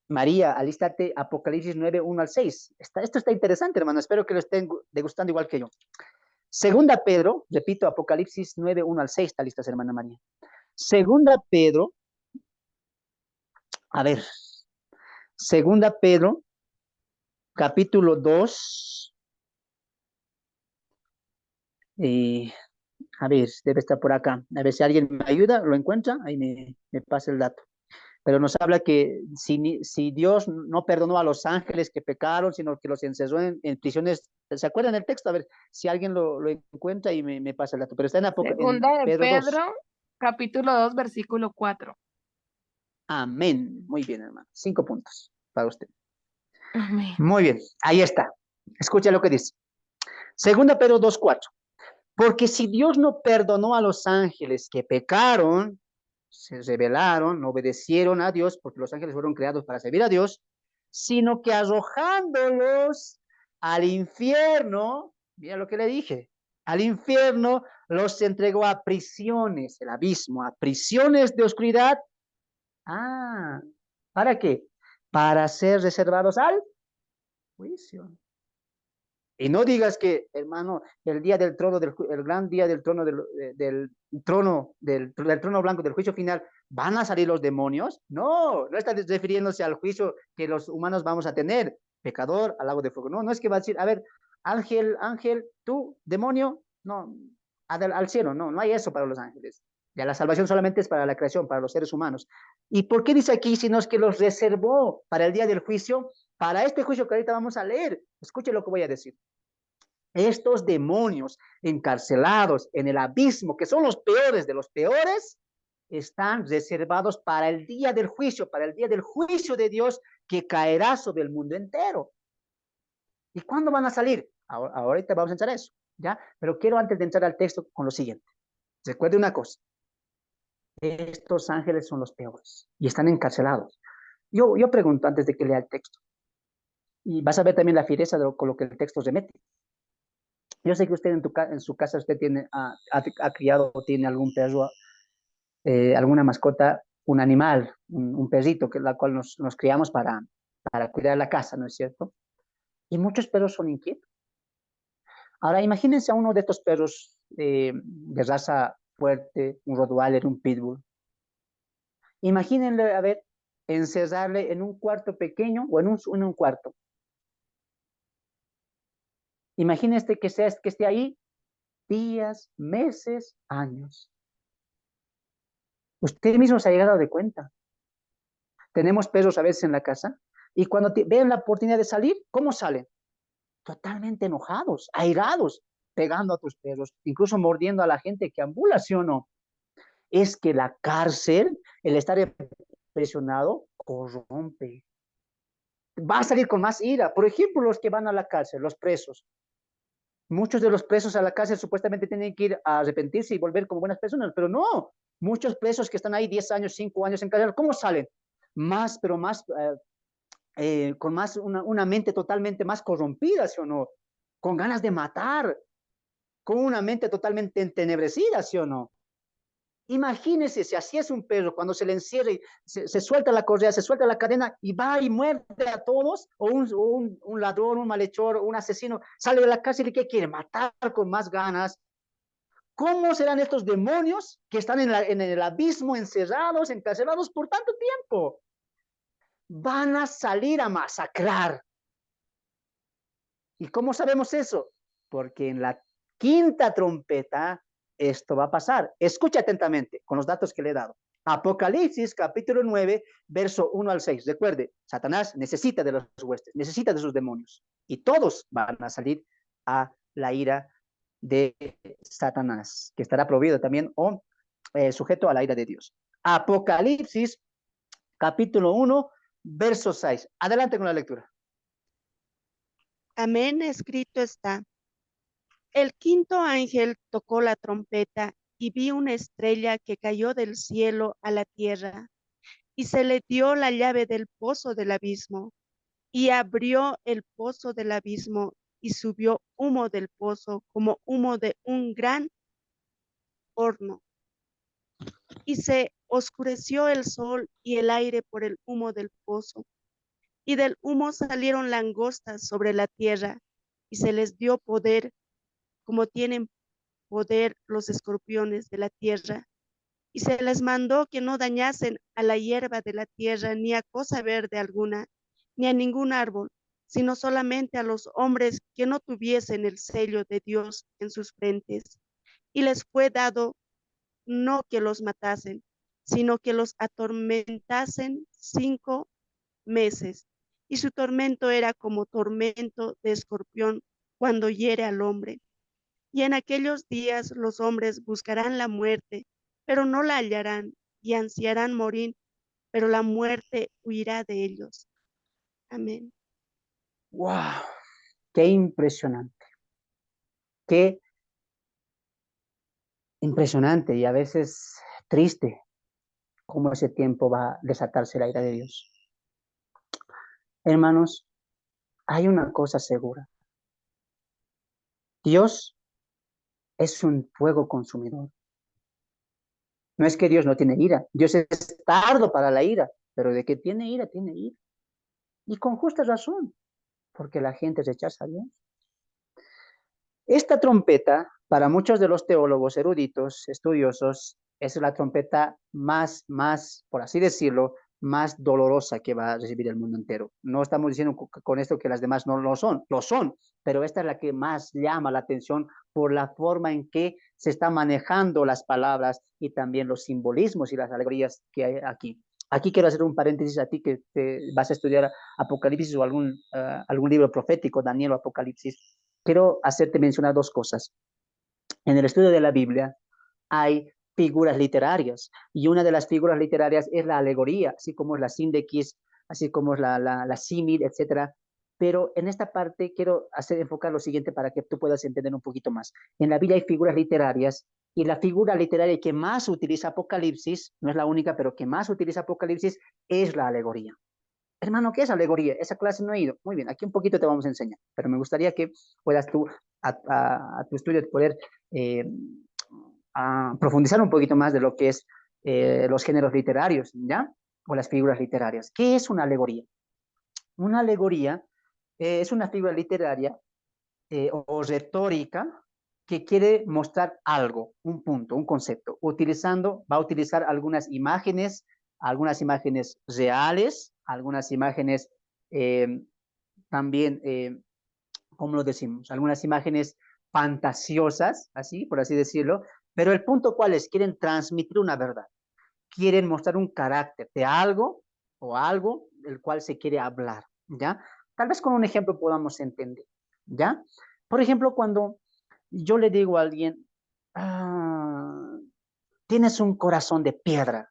María, alístate, Apocalipsis 9, 1 al 6. Esto está interesante, hermano, espero que lo estén degustando igual que yo. Segunda Pedro, repito, Apocalipsis 9, 1 al 6, está lista, hermana María. Segunda Pedro, a ver, segunda Pedro, capítulo 2, a ver, debe estar por acá. A ver si alguien me ayuda, lo encuentra, ahí me pasa el dato. Pero nos habla que si Dios no perdonó a los ángeles que pecaron, sino que los encerró en prisiones. ¿Se acuerdan del texto? A ver si alguien lo encuentra y me pasa el dato. Pero está en Segunda de Pedro 2. Pedro, capítulo 2, versículo 4. Amén. Muy bien, hermano. 5 puntos para usted. Amén. Muy bien, ahí está. Escucha lo que dice. Segunda Pedro 2:4. Porque si Dios no perdonó a los ángeles que pecaron, se rebelaron, no obedecieron a Dios, porque los ángeles fueron creados para servir a Dios, sino que arrojándolos al infierno, mira lo que le dije, al infierno los entregó a prisiones, el abismo, a prisiones de oscuridad. Ah, ¿para qué? Para ser reservados al juicio. Y no digas que, hermano, el día del trono, el gran día del trono, del trono blanco, del juicio final, ¿van a salir los demonios? No, no está refiriéndose al juicio que los humanos vamos a tener. Pecador, al lago de fuego. No, no es que va a decir, a ver, ángel, tú, demonio, no, al cielo, no, no hay eso para los ángeles. Ya la salvación solamente es para la creación, para los seres humanos. ¿Y por qué dice aquí, sino es que los reservó para el día del juicio? Para este juicio que ahorita vamos a leer, escuche lo que voy a decir. Estos demonios encarcelados en el abismo, que son los peores de los peores, están reservados para el día del juicio, para el día del juicio de Dios que caerá sobre el mundo entero. ¿Y cuándo van a salir? Ahorita vamos a entrar a eso, ¿ya? Pero quiero antes de entrar al texto con lo siguiente. Recuerde una cosa. Estos ángeles son los peores y están encarcelados. Yo pregunto antes de que lea el texto. Y vas a ver también la fiereza con lo que el texto remete. Yo sé que usted en su casa usted ha criado o tiene algún perro, alguna mascota, un animal, un perrito, la cual nos criamos para cuidar la casa, ¿no es cierto? Y muchos perros son inquietos. Ahora, imagínense a uno de estos perros de raza fuerte, un Rottweiler, un Pitbull. Imagínenle, a ver, encerrarle en un cuarto pequeño o en un cuarto. Imagínense que esté ahí días, meses, años. Usted mismo se ha llegado de cuenta. Tenemos perros a veces en la casa y cuando ven la oportunidad de salir, ¿cómo salen? Totalmente enojados, airados, pegando a tus perros, incluso mordiendo a la gente que ambula, ¿sí o no? Es que la cárcel, el estar presionado, corrompe. Va a salir con más ira. Por ejemplo, los que van a la cárcel, los presos. Muchos de los presos a la cárcel supuestamente tienen que ir a arrepentirse y volver como buenas personas, pero no. Muchos presos que están ahí 10 años, 5 años en cárcel, ¿cómo salen? Más, pero más, con más una mente totalmente más corrompida, ¿sí o no? Con ganas de matar, con una mente totalmente entenebrecida, ¿sí o no? Imagínense si así es un perro, cuando se le encierra y se suelta la correa, se suelta la cadena y va y muerde a todos, o un ladrón, un malhechor, un asesino, sale de la cárcel y ¿qué quiere? Matar con más ganas. ¿Cómo serán estos demonios que están en el abismo, encerrados, encarcelados por tanto tiempo? Van a salir a masacrar. ¿Y cómo sabemos eso? Porque en la quinta trompeta esto va a pasar. Escucha atentamente con los datos que le he dado. Apocalipsis capítulo 9, verso 1 al 6. Recuerde, Satanás necesita de los huestes, necesita de sus demonios. Y todos van a salir a la ira de Satanás, que estará prohibido también o sujeto a la ira de Dios. Apocalipsis capítulo 1, verso 6. Adelante con la lectura. Amén, escrito está. El quinto ángel tocó la trompeta y vi una estrella que cayó del cielo a la tierra, y se le dio la llave del pozo del abismo, y abrió el pozo del abismo, y subió humo del pozo como humo de un gran horno, y se oscureció el sol y el aire por el humo del pozo, y del humo salieron langostas sobre la tierra, y se les dio poder como tienen poder los escorpiones de la tierra, y se les mandó que no dañasen a la hierba de la tierra, ni a cosa verde alguna, ni a ningún árbol, sino solamente a los hombres que no tuviesen el sello de Dios en sus frentes. Y les fue dado no que los matasen, sino que los atormentasen 5 meses. Y su tormento era como tormento de escorpión cuando hiere al hombre. Y en aquellos días los hombres buscarán la muerte, pero no la hallarán, y ansiarán morir, pero la muerte huirá de ellos. Amén. ¡Wow! ¡Qué impresionante! ¡Qué impresionante! Y a veces triste cómo ese tiempo va a desatarse la ira de Dios. Hermanos, hay una cosa segura. Dios es un fuego consumidor. No es que Dios no tiene ira. Dios es tardo para la ira, pero de que tiene ira, tiene ira. Y con justa razón, porque la gente rechaza a Dios. Esta trompeta, para muchos de los teólogos eruditos, estudiosos, es la trompeta por así decirlo, más dolorosa que va a recibir el mundo entero. No estamos diciendo con esto que las demás no lo son, pero esta es la que más llama la atención por la forma en que se están manejando las palabras y también los simbolismos y las alegorías que hay aquí. Aquí quiero hacer un paréntesis a ti que te vas a estudiar Apocalipsis o algún libro profético, Daniel o Apocalipsis. Quiero hacerte mencionar dos cosas. En el estudio de la Biblia hay figuras literarias y una de las figuras literarias es la alegoría, así como es la síndequis, así como es la símil, etcétera. Pero en esta parte quiero enfocar lo siguiente para que tú puedas entender un poquito más. En la Biblia hay figuras literarias y la figura literaria que más utiliza Apocalipsis, no es la única, pero que más utiliza Apocalipsis es la alegoría. Hermano, ¿qué es alegoría? Esa clase no he ido. Muy bien, aquí un poquito te vamos a enseñar, pero me gustaría que puedas tú, a tu estudio, poder eh, profundizar un poquito más de lo que es los géneros literarios, ¿ya? O las figuras literarias. ¿Qué es una alegoría? Una alegoría es una figura literaria o retórica que quiere mostrar algo, un punto, un concepto, va a utilizar algunas imágenes reales, algunas imágenes también, ¿cómo lo decimos? Algunas imágenes fantasiosas, así, por así decirlo, pero el punto cuál es, quieren transmitir una verdad, quieren mostrar un carácter de algo o algo del cual se quiere hablar, ¿ya? Tal vez con un ejemplo podamos entender, ¿ya? Por ejemplo, cuando yo le digo a alguien, ah, tienes un corazón de piedra,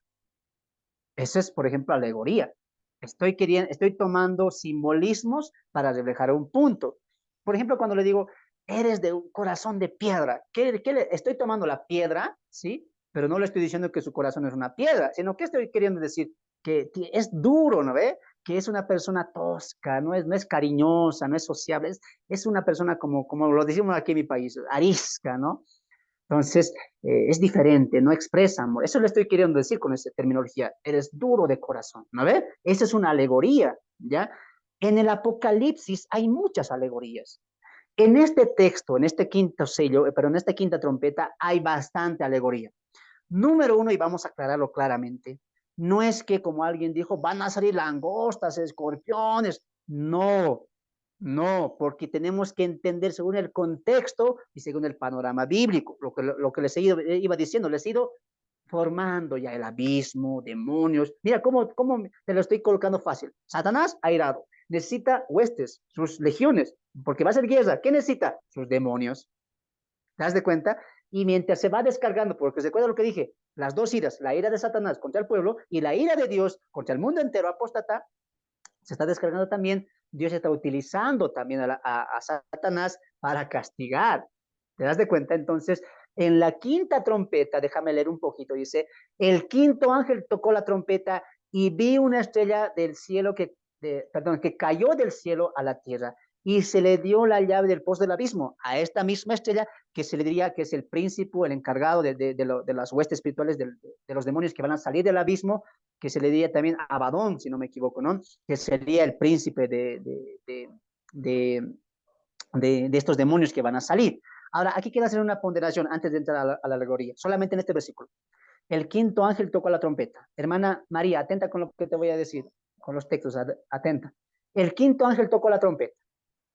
eso es, por ejemplo, alegoría. Estoy tomando simbolismos para reflejar un punto. Por ejemplo, cuando le digo, eres de un corazón de piedra, estoy tomando la piedra, ¿sí? Pero no le estoy diciendo que su corazón es una piedra, sino que estoy queriendo decir que es duro, ¿no ve? Que es una persona tosca, no es cariñosa, no es sociable, es una persona como lo decimos aquí en mi país, arisca, ¿no? Entonces, es diferente, no expresa amor. Eso le estoy queriendo decir con esta terminología. Eres duro de corazón, ¿no ve? Esa es una alegoría, ¿ya? En el Apocalipsis hay muchas alegorías. En este texto, en este quinto sello, pero en esta quinta trompeta, hay bastante alegoría. Número uno, y vamos a aclararlo claramente, no es que, como alguien dijo, van a salir langostas, escorpiones. No, no, porque tenemos que entender según el contexto y según el panorama bíblico. Lo que les iba diciendo, les he ido formando ya el abismo, demonios. Mira cómo te lo estoy colocando fácil. Satanás airado, necesita huestes, sus legiones, porque va a ser guerra. ¿Qué necesita? Sus demonios. ¿Te das de cuenta? Y mientras se va descargando, porque recuerda lo que dije, las dos iras, la ira de Satanás contra el pueblo y la ira de Dios contra el mundo entero apóstata, se está descargando también. Dios está utilizando también a Satanás para castigar. ¿Te das de cuenta? Entonces, en la quinta trompeta, déjame leer un poquito, dice, el quinto ángel tocó la trompeta y vi una estrella del cielo que cayó del cielo a la tierra y se le dio la llave del pozo del abismo a esta misma estrella que se le diría que es el príncipe, el encargado de las huestes espirituales de los demonios que van a salir del abismo, que se le diría también a Abadón, si no me equivoco, ¿no? Que sería el príncipe de, de estos demonios que van a salir. Ahora, aquí quiero hacer una ponderación antes de entrar a la alegoría, solamente en este versículo. El quinto ángel tocó la trompeta. Hermana María, atenta con lo que te voy a decir, con los textos, atenta. El quinto ángel tocó la trompeta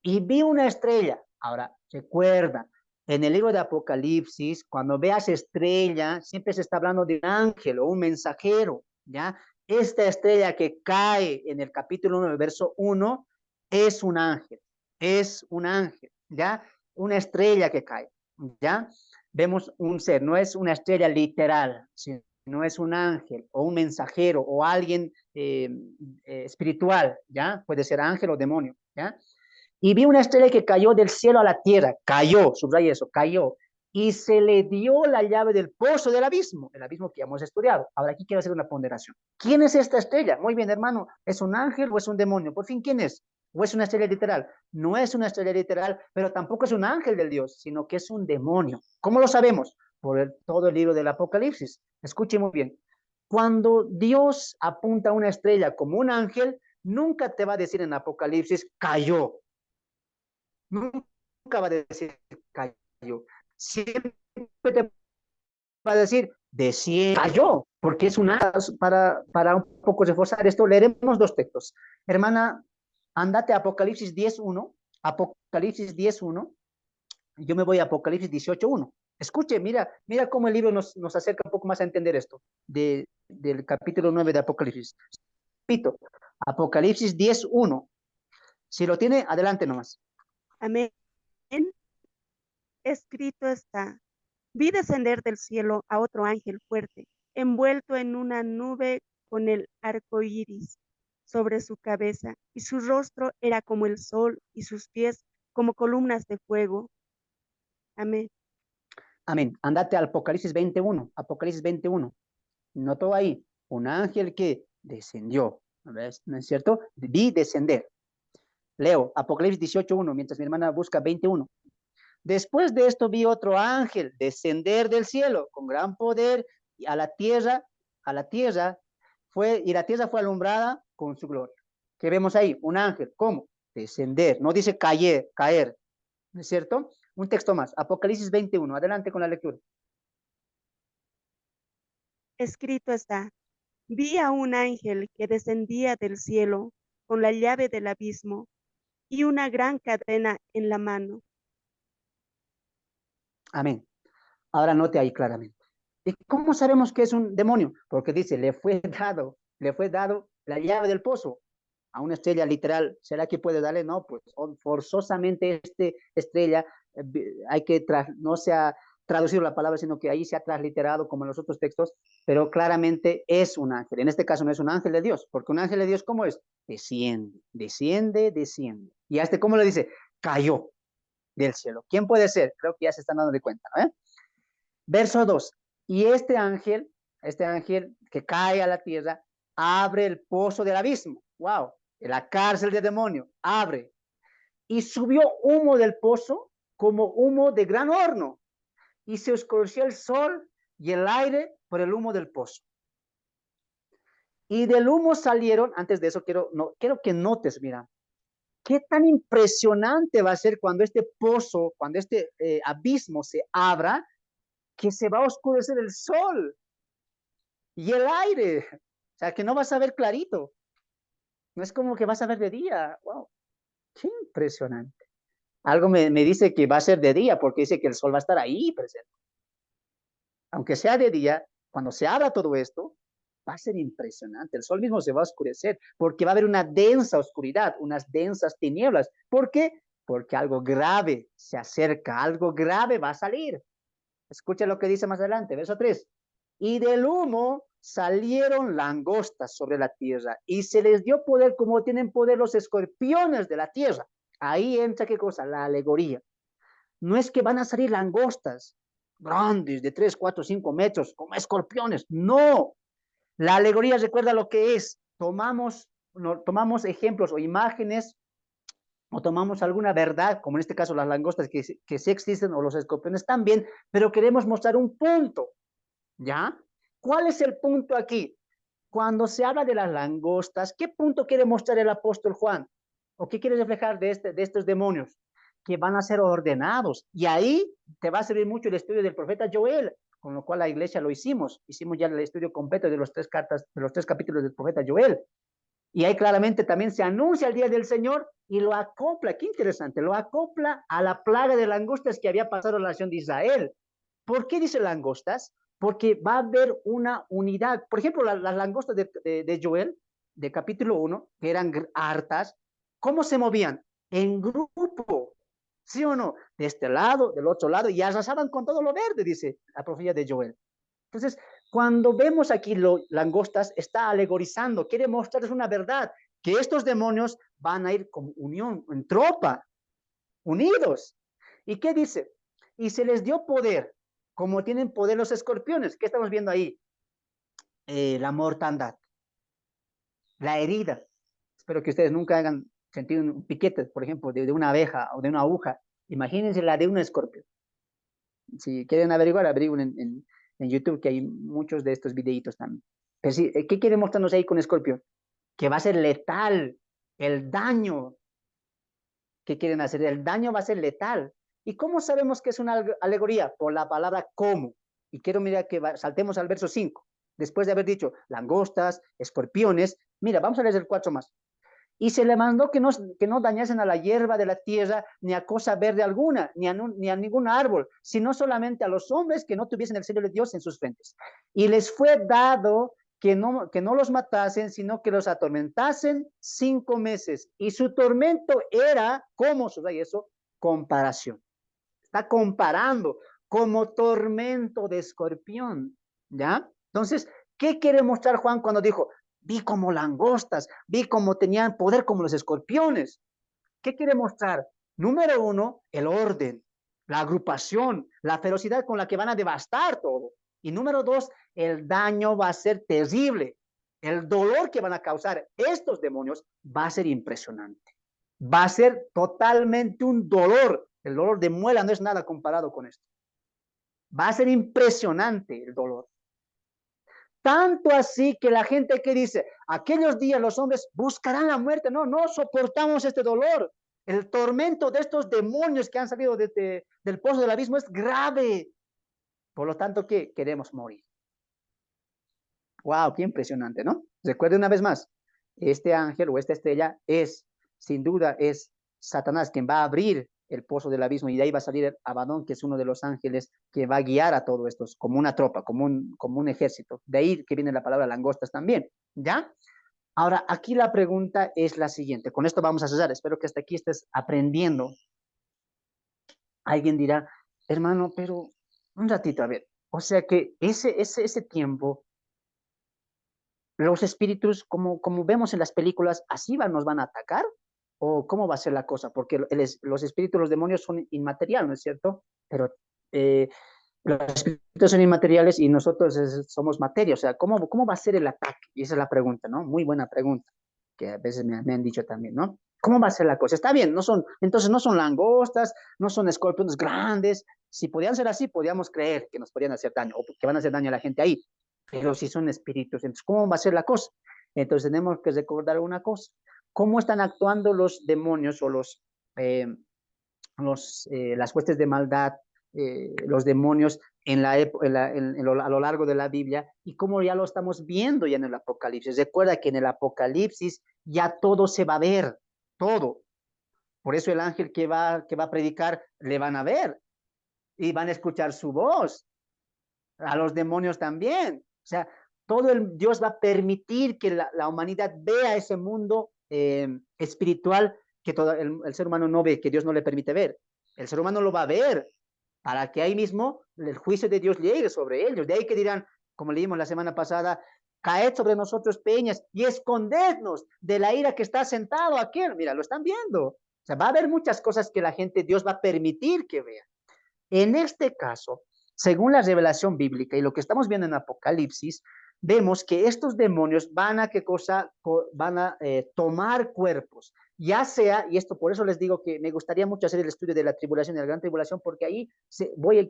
y vi una estrella. Ahora, recuerda, en el libro de Apocalipsis, cuando veas estrella, siempre se está hablando de un ángel o un mensajero, ¿ya? Esta estrella que cae en el capítulo 1, verso 1, es un ángel, ¿ya? Una estrella que cae, ¿ya? Vemos un ser, no es una estrella literal, sino no es un ángel o un mensajero o alguien espiritual, ¿ya? Puede ser ángel o demonio, ¿ya? Y vi una estrella que cayó del cielo a la tierra, cayó, subraya eso, cayó, y se le dio la llave del pozo del abismo, el abismo que ya hemos estudiado. Ahora aquí quiero hacer una ponderación. ¿Quién es esta estrella? Muy bien, hermano, ¿es un ángel o es un demonio? Por fin, ¿quién es? ¿O es una estrella literal? No es una estrella literal, pero tampoco es un ángel del Dios, sino que es un demonio. ¿Cómo lo sabemos? Todo el libro del Apocalipsis. Escuche muy bien. Cuando Dios apunta a una estrella como un ángel, nunca te va a decir en Apocalipsis, cayó. Nunca va a decir cayó. Siempre te va a decir desciende, cayó, porque es una, para un poco reforzar esto, leeremos dos textos. Hermana, andate a Apocalipsis 10.1, Apocalipsis 10.1, yo me voy a Apocalipsis 18.1. Escuche, mira cómo el libro nos acerca un poco más a entender esto, del capítulo 9 de Apocalipsis. Repito, Apocalipsis 10.1. Si lo tiene, adelante nomás. Amén. Escrito está, vi descender del cielo a otro ángel fuerte, envuelto en una nube con el arco iris sobre su cabeza, y su rostro era como el sol, y sus pies como columnas de fuego. Amén. Amén. Andate al Apocalipsis 21. Apocalipsis 21. Notó ahí un ángel que descendió. ¿Ves? ¿No es cierto? Vi descender. Leo Apocalipsis 18.1, mientras mi hermana busca 21. Después de esto vi otro ángel descender del cielo con gran poder y a la tierra y la tierra fue alumbrada con su gloria. ¿Qué vemos ahí? Un ángel. ¿Cómo? Descender. No dice caer. ¿No es cierto? Un texto más. Apocalipsis 21. Adelante con la lectura. Escrito está, vi a un ángel que descendía del cielo con la llave del abismo y una gran cadena en la mano. Amén. Ahora note ahí claramente. ¿Y cómo sabemos que es un demonio? Porque dice, le fue dado la llave del pozo a una estrella literal. ¿Será que puede darle? No, pues forzosamente estrella, no se ha traducido la palabra, sino que ahí se ha transliterado como en los otros textos, pero claramente es un ángel. En este caso no es un ángel de Dios, porque un ángel de Dios, ¿cómo es? Desciende, desciende, desciende. Y a este, ¿cómo le dice? Cayó del cielo. ¿Quién puede ser? Creo que ya se están dando de cuenta, ¿no? Verso 2. Y este ángel que cae a la tierra, abre el pozo del abismo. Wow. La cárcel del demonio. Abre. Y subió humo del pozo como humo de gran horno. y se oscureció el sol y el aire por el humo del pozo. Y del humo salieron, antes de eso quiero que notes, mira, qué tan impresionante va a ser cuando este pozo, cuando este abismo se abra, que se va a oscurecer el sol y el aire. O sea, que no vas a ver clarito. No es como que vas a ver de día. Wow, qué impresionante. Algo me dice que va a ser de día porque dice que el sol va a estar ahí presente. Aunque sea de día, cuando se abra todo esto, va a ser impresionante. El sol mismo se va a oscurecer porque va a haber una densa oscuridad, unas densas tinieblas. ¿Por qué? Porque algo grave se acerca, algo grave va a salir. Escucha lo que dice más adelante, verso 3. Y del humo salieron langostas sobre la tierra y se les dio poder como tienen poder los escorpiones de la tierra. Ahí entra qué cosa, la alegoría. No es que van a salir langostas grandes de 3, 4, 5 metros como escorpiones. No, la alegoría recuerda lo que es. Tomamos ejemplos o imágenes o tomamos alguna verdad, como en este caso las langostas que sí existen o los escorpiones también, pero queremos mostrar un punto, ¿ya? ¿Cuál es el punto aquí? Cuando se habla de las langostas, ¿qué punto quiere mostrar el apóstol Juan? ¿O qué quiere reflejar de estos demonios? Que van a ser ordenados. Y ahí te va a servir mucho el estudio del profeta Joel, con lo cual la iglesia lo hicimos. Hicimos ya el estudio completo de los 3 cartas, de los 3 capítulos del profeta Joel. Y ahí claramente también se anuncia el día del Señor y lo acopla, qué interesante, lo acopla a la plaga de langostas que había pasado en la nación de Israel. ¿Por qué dice langostas? Porque va a haber una unidad. Por ejemplo, las langostas de Joel, de capítulo 1, que eran hartas, ¿cómo se movían? En grupo, ¿sí o no? De este lado, del otro lado, y arrasaban con todo lo verde, dice la profecía de Joel. Entonces, cuando vemos aquí langostas, está alegorizando, quiere mostrarles una verdad, que estos demonios van a ir como unión, en tropa, unidos. ¿Y qué dice? Y se les dio poder, como tienen poder los escorpiones. ¿Qué estamos viendo ahí? La mortandad, la herida. Espero que ustedes nunca hayan sentido un piquete, por ejemplo, de una abeja o de una aguja. Imagínense la de un escorpión. Si quieren averiguar, averigüen en YouTube, que hay muchos de estos videitos también. Pero sí, ¿qué quiere mostrarnos ahí con escorpión? Que va a ser letal, el daño que quieren hacer, el daño va a ser letal. ¿Y cómo sabemos que es una alegoría? Por la palabra cómo. Y quiero, mira, que saltemos al verso 5. Después de haber dicho langostas, escorpiones, mira, vamos a leer el 4 más. Y se le mandó que no dañasen a la hierba de la tierra, ni a cosa verde alguna, ni a ningún árbol, sino solamente a los hombres que no tuviesen el sello de Dios en sus frentes. Y les fue dado que no los matasen, sino que los atormentasen 5 meses. Y su tormento era, ¿cómo subraya eso? Comparación. Está comparando como tormento de escorpión, ¿ya? Entonces, ¿qué quiere mostrar Juan cuando dijo, vi como langostas, vi como tenían poder como los escorpiones? ¿Qué quiere mostrar? Número 1, el orden, la agrupación, la ferocidad con la que van a devastar todo. Y número 2, el daño va a ser terrible. El dolor que van a causar estos demonios va a ser impresionante. Va a ser totalmente un dolor. El dolor de muela no es nada comparado con esto. Va a ser impresionante el dolor. Tanto así que la gente que dice, aquellos días los hombres buscarán la muerte. No, no soportamos este dolor. El tormento de estos demonios que han salido del pozo del abismo es grave. Por lo tanto, ¿qué? Queremos morir. Wow, qué impresionante, ¿no? Recuerde una vez más, este ángel o esta estrella es, sin duda, es Satanás quien va a abrir el pozo del abismo y de ahí va a salir Abadón, que es uno de los ángeles que va a guiar a todo esto, como una tropa, como un ejército. De ahí que viene la palabra langostas también, ¿ya? Ahora, aquí la pregunta es la siguiente. Con esto vamos a cesar. Espero que hasta aquí estés aprendiendo. Alguien dirá, hermano, pero un ratito, a ver. O sea que ese tiempo, los espíritus, como vemos en las películas, ¿así nos van a atacar? ¿O cómo va a ser la cosa? Porque los espíritus, los demonios son inmateriales, ¿no es cierto? Pero los espíritus son inmateriales y nosotros somos materia. O sea, ¿cómo va a ser el ataque? Y esa es la pregunta, ¿no? Muy buena pregunta, que a veces me han dicho también, ¿no? ¿Cómo va a ser la cosa? Está bien, entonces no son langostas, no son escorpiones grandes. Si podían ser así, podíamos creer que nos podían hacer daño o que van a hacer daño a la gente ahí. Pero si son espíritus, entonces, ¿cómo va a ser la cosa? Entonces tenemos que recordar una cosa. ¿Cómo están actuando los demonios o las huestes de maldad, los demonios a lo largo de la Biblia, y cómo ya lo estamos viendo ya en el Apocalipsis? Recuerda que en el Apocalipsis ya todo se va a ver, todo. Por eso el ángel que va a predicar le van a ver y van a escuchar su voz. A los demonios también. O sea, Dios va a permitir que la humanidad vea ese mundo espiritual que todo el ser humano no ve, que Dios no le permite ver. El ser humano lo va a ver para que ahí mismo el juicio de Dios llegue sobre ellos. De ahí que dirán, como leímos la semana pasada, caed sobre nosotros peñas y escondednos de la ira que está sentado aquel. Mira, lo están viendo. O sea, va a haber muchas cosas que Dios va a permitir que vea. En este caso, según la revelación bíblica y lo que estamos viendo en Apocalipsis, vemos que estos demonios van a qué cosa, van a tomar cuerpos, ya sea, y esto por eso les digo que me gustaría mucho hacer el estudio de la tribulación y la gran tribulación, porque ahí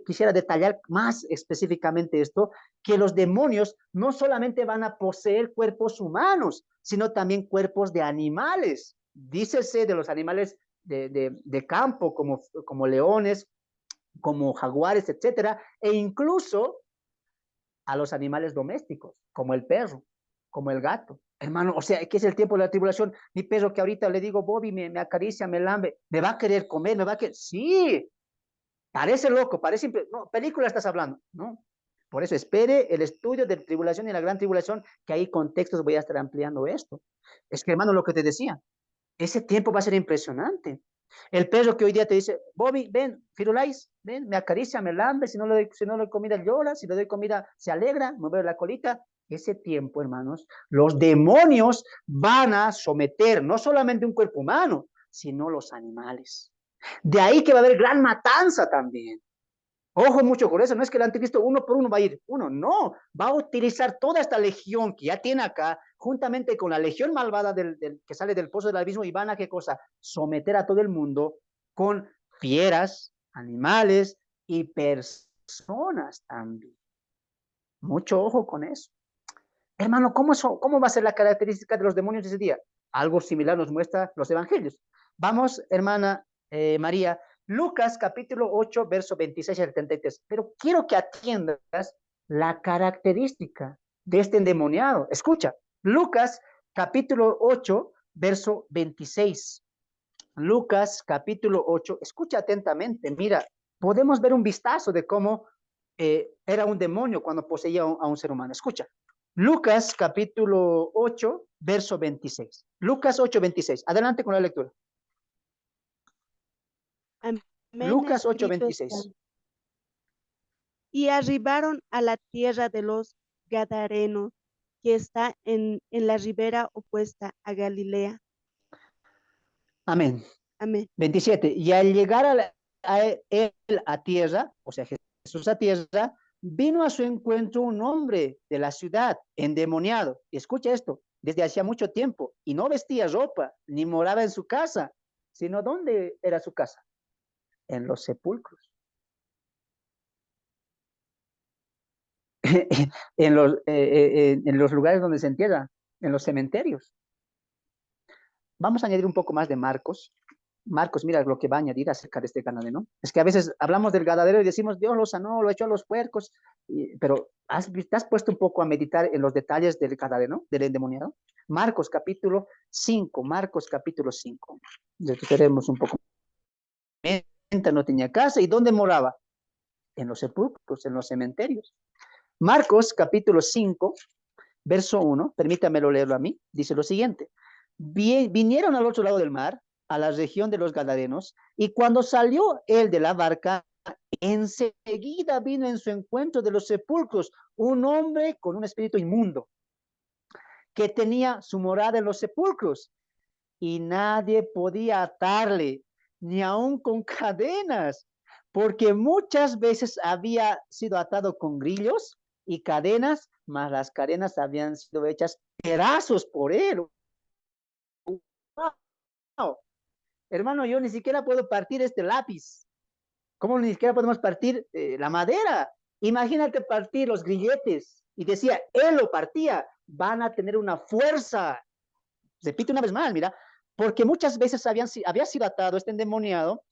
quisiera detallar más específicamente esto, que los demonios no solamente van a poseer cuerpos humanos, sino también cuerpos de animales. Dícese de los animales de campo, como leones, como jaguares, etcétera, e incluso a los animales domésticos, como el perro, como el gato. Hermano, o sea, ¿qué es el tiempo de la tribulación? Mi perro que ahorita le digo, Bobby, me acaricia, me lambe, me va a querer comer, me va a querer... Sí, parece loco, parece... No, película estás hablando, ¿no? Por eso espere el estudio de la tribulación y la gran tribulación, que ahí contextos voy a estar ampliando esto. Es que, hermano, lo que te decía, ese tiempo va a ser impresionante. El perro que hoy día te dice, Bobby, ven, Firulais, ven, me acaricia, me lambe, si no le doy comida llora, si le doy comida se alegra, me ve la colita. Ese tiempo, hermanos, los demonios van a someter no solamente un cuerpo humano, sino los animales. De ahí que va a haber gran matanza también. Ojo mucho con eso, no es que el anticristo uno por uno va a ir, uno no, va a utilizar toda esta legión que ya tiene acá, juntamente con la legión malvada que sale del pozo del abismo, y van a qué cosa, someter a todo el mundo con fieras, animales y personas también. Mucho ojo con eso. Hermano, ¿cómo va a ser la característica de los demonios de ese día? Algo similar nos muestra los evangelios. Vamos, hermana María, Lucas capítulo 8, verso 26 al 33. Pero quiero que atiendas la característica de este endemoniado. Escucha, Lucas capítulo 8, verso 26. Lucas capítulo 8, escucha atentamente, mira, podemos ver un vistazo de cómo era un demonio cuando poseía a un ser humano. Escucha, Lucas capítulo 8, verso 26. Lucas 8, 26. Adelante con la lectura. Amén, Lucas 8, escrito está. 26. Y arribaron a la tierra de los Gadarenos, que está en la ribera opuesta a Galilea. Amén. Amén. 27. Y al llegar a él a tierra, o sea, Jesús a tierra, vino a su encuentro un hombre de la ciudad, endemoniado. Y escucha esto, desde hacía mucho tiempo, y no vestía ropa, ni moraba en su casa, sino ¿dónde era su casa? En los sepulcros. en los lugares donde se entierra, en los cementerios. Vamos a añadir un poco más de Marcos. Marcos, mira lo que va a añadir acerca de este ganadero. Es que a veces hablamos del ganadero y decimos, Dios lo sanó, lo echó a los puercos, pero ¿te has puesto un poco a meditar en los detalles del ganadero, del endemoniado? Marcos capítulo 5, Marcos capítulo 5. Recuperemos un poco. No tenía casa, ¿y dónde moraba? En los sepulcros, en los cementerios. Marcos capítulo 5, verso 1, permítamelo leerlo a mí, dice lo siguiente. Vinieron al otro lado del mar, a la región de los Gadarenos, y cuando salió él de la barca, enseguida vino en su encuentro de los sepulcros un hombre con un espíritu inmundo, que tenía su morada en los sepulcros, y nadie podía atarle, ni aun con cadenas, porque muchas veces había sido atado con grillos y cadenas, mas las cadenas habían sido hechas pedazos por él. Hermano, yo ni siquiera puedo partir este lápiz. ¿Cómo ni siquiera podemos partir la madera? Imagínate partir los grilletes. Y decía, él lo partía. Van a tener una fuerza. Repito una vez más, mira, porque muchas veces había sido atado este endemoniado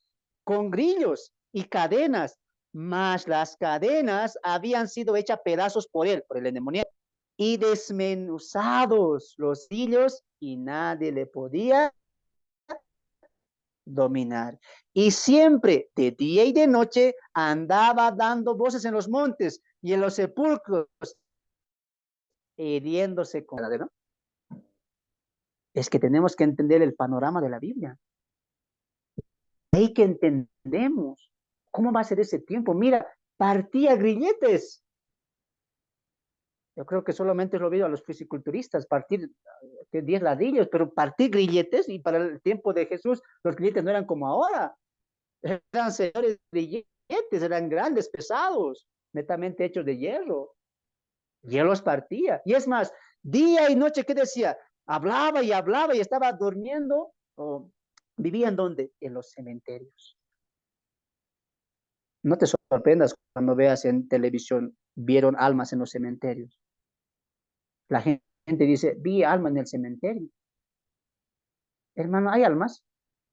con grillos y cadenas, mas las cadenas habían sido hechas pedazos por él, por el endemoniado, y desmenuzados los grillos y nadie le podía dominar. Y siempre, de día y de noche, andaba dando voces en los montes y en los sepulcros, hiriéndose con la, ¿no? Es que tenemos que entender el panorama de la Biblia. Hay que entendemos cómo va a ser ese tiempo. Mira, partía grilletes. Yo creo que solamente lo vi a los fisiculturistas partir 10 ladrillos, pero partir grilletes, y para el tiempo de Jesús los grilletes no eran como ahora. Eran señores grilletes, eran grandes, pesados, netamente hechos de hierro. Y él los partía. Y es más, día y noche, ¿qué decía? Hablaba y estaba durmiendo. ¿O vivía en dónde? En los cementerios. No te sorprendas cuando veas en televisión, vieron almas en los cementerios. La gente dice, vi almas en el cementerio. Hermano, hay almas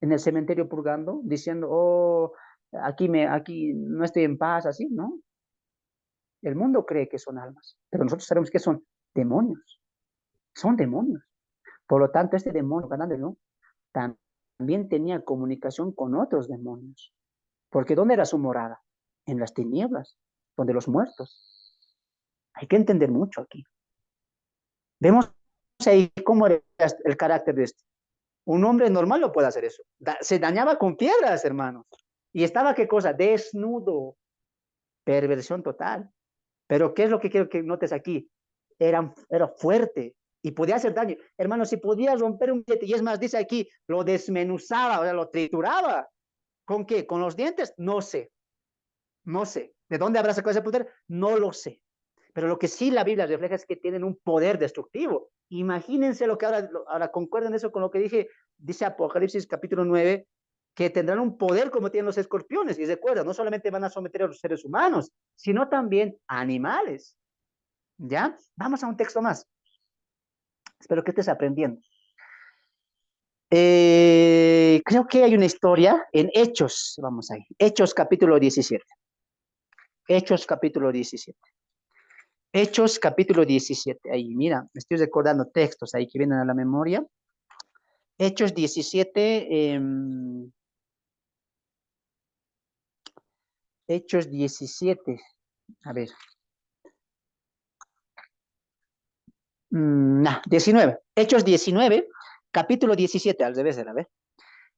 en el cementerio purgando, diciendo, oh, aquí no estoy en paz, así, ¿no? El mundo cree que son almas, pero nosotros sabemos que son demonios. Son demonios. Por lo tanto, este demonio, ¿no? También tenía comunicación con otros demonios. Porque ¿dónde era su morada? En las tinieblas, donde los muertos. Hay que entender mucho aquí. Vemos ahí cómo era el carácter de este. Un hombre normal no puede hacer eso. Se dañaba con piedras, hermanos. Y estaba, ¿qué cosa? Desnudo. Perversión total. Pero ¿qué es lo que quiero que notes aquí? Era fuerte y podía hacer daño. Hermano, si podía romper un billete, y es más, dice aquí, lo desmenuzaba, o sea, lo trituraba. ¿Con qué? ¿Con los dientes? No sé. No sé. ¿De dónde habrá sacado ese poder? No lo sé. Pero lo que sí la Biblia refleja es que tienen un poder destructivo. Imagínense lo que ahora concuerden eso con lo que dice Apocalipsis capítulo 9, que tendrán un poder como tienen los escorpiones. Y recuerda, no solamente van a someter a los seres humanos, sino también a animales. ¿Ya? Vamos a un texto más. Espero que estés aprendiendo. Creo que hay una historia en Hechos. Vamos ahí. Hechos capítulo 17. Hechos capítulo 17. Hechos capítulo 17. Ahí, mira, me estoy recordando textos ahí que vienen a la memoria. Hechos 17. Hechos 17. A ver. 19. Hechos 19, capítulo 17, al revés, a ver.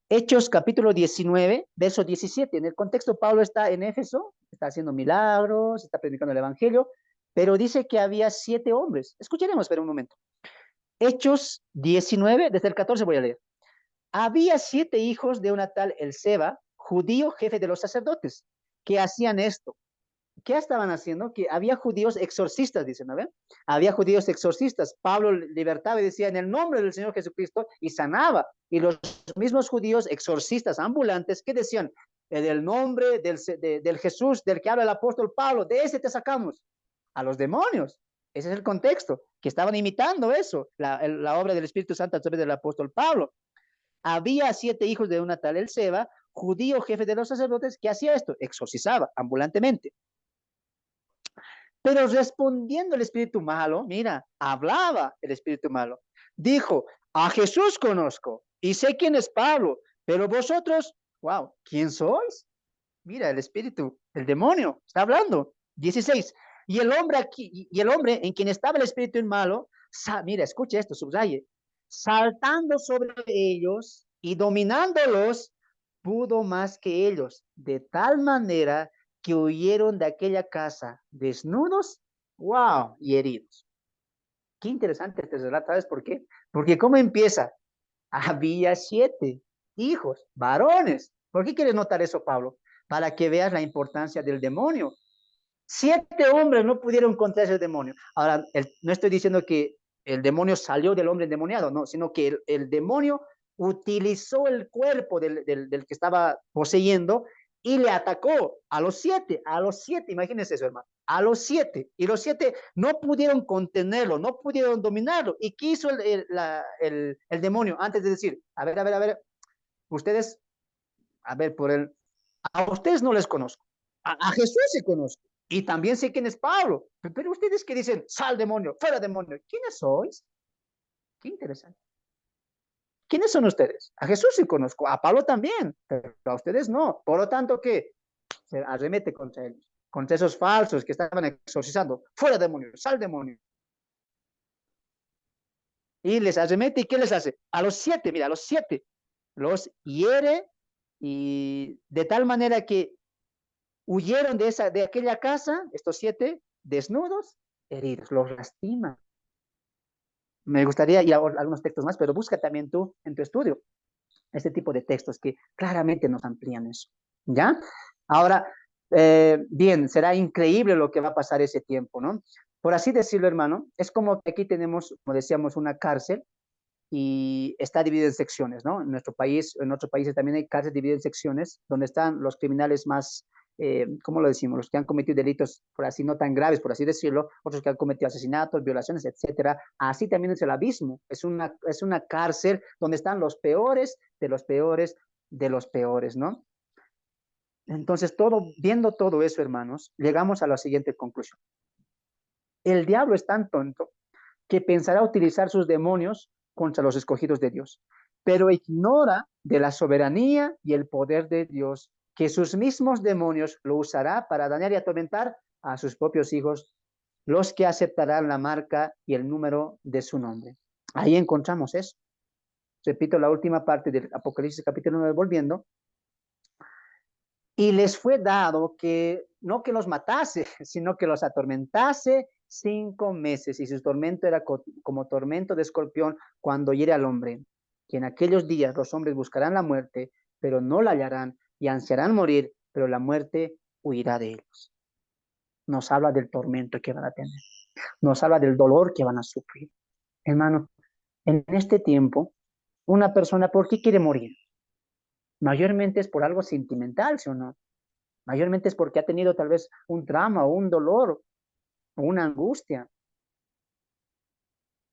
Hechos capítulo 19, verso 17. En el contexto, Pablo está en Éfeso, está haciendo milagros, está predicando el evangelio, pero dice que había 7 hombres. Escucharemos, espera un momento. Hechos 19, desde el 14 voy a leer. Había 7 hijos de una tal Elseba, judío jefe de los sacerdotes, que hacían esto. ¿Qué estaban haciendo? Que había judíos exorcistas, dicen, ¿no ven? Había judíos exorcistas. Pablo libertaba y decía en el nombre del Señor Jesucristo y sanaba. Y los mismos judíos exorcistas ambulantes, ¿qué decían? Del nombre del Jesús, del que habla el apóstol Pablo, de ese te sacamos a los demonios. Ese es el contexto, que estaban imitando eso, la obra del Espíritu Santo a través del apóstol Pablo. Había 7 hijos de una tal Elseba, judío jefe de los sacerdotes, que hacía esto, exorcizaba ambulantemente. Pero respondiendo el espíritu malo, mira, hablaba el espíritu malo. Dijo, a Jesús conozco y sé quién es Pablo, pero vosotros, wow, ¿quién sois? Mira, el espíritu, el demonio, está hablando. 16. Y el hombre en quien estaba el espíritu malo, mira, escucha esto, subraye, saltando sobre ellos y dominándolos, pudo más que ellos, de tal manera que huyeron de aquella casa desnudos, wow, y heridos. Qué interesante este relato, ¿sabes por qué? Porque ¿cómo empieza? Había 7 hijos, varones. ¿Por qué quieres notar eso, Pablo? Para que veas la importancia del demonio. 7 hombres no pudieron contra ese demonio. Ahora, no estoy diciendo que el demonio salió del hombre endemoniado, no, sino que el demonio utilizó el cuerpo del que estaba poseyendo y le atacó a los 7, imagínense eso, hermano, a los 7, y los 7 no pudieron contenerlo, no pudieron dominarlo, y ¿qué hizo el demonio antes de decir, a ver, ustedes, a ver, a ustedes no les conozco, a Jesús sí conozco, y también sé quién es Pablo, pero ustedes que dicen, sal demonio, fuera demonio, ¿quiénes sois? Qué interesante. ¿Quiénes son ustedes? A Jesús sí conozco, a Pablo también, pero a ustedes no. Por lo tanto, ¿qué? Se arremete contra ellos, contra esos falsos que estaban exorcizando. Fuera demonio, sal demonio. Y les arremete, ¿y qué les hace? A los 7, mira, a los 7 los hiere y de tal manera que huyeron de aquella casa, estos 7 desnudos, heridos, los lastima. Me gustaría ir a algunos textos más, pero busca también tú en tu estudio este tipo de textos que claramente nos amplían eso. ¿Ya? Ahora, bien, será increíble lo que va a pasar ese tiempo, ¿no? Por así decirlo, hermano, es como que aquí tenemos, como decíamos, una cárcel y está dividida en secciones, ¿no? En nuestro país, en otros países también hay cárceles divididas en secciones donde están los criminales más, ¿cómo lo decimos? Los que han cometido delitos, por así no tan graves, por así decirlo, otros que han cometido asesinatos, violaciones, etcétera. Así también es el abismo, es una cárcel donde están los peores de los peores de los peores, ¿no? Entonces, viendo todo eso, hermanos, llegamos a la siguiente conclusión. El diablo es tan tonto que pensará utilizar sus demonios contra los escogidos de Dios, pero ignora de la soberanía y el poder de Dios, que sus mismos demonios lo usará para dañar y atormentar a sus propios hijos, los que aceptarán la marca y el número de su nombre. Ahí encontramos eso. Repito la última parte del Apocalipsis capítulo 9, volviendo. Y les fue dado que no que los matase, sino que los atormentase 5 meses, y su tormento era como tormento de escorpión cuando hiere al hombre. Que en aquellos días los hombres buscarán la muerte, pero no la hallarán, y ansiarán morir, pero la muerte huirá de ellos. Nos habla del tormento que van a tener, nos habla del dolor que van a sufrir. Hermano, en este tiempo, una persona, ¿por qué quiere morir? Mayormente es por algo sentimental, ¿sí o no? Mayormente es porque ha tenido tal vez un trauma o un dolor o una angustia.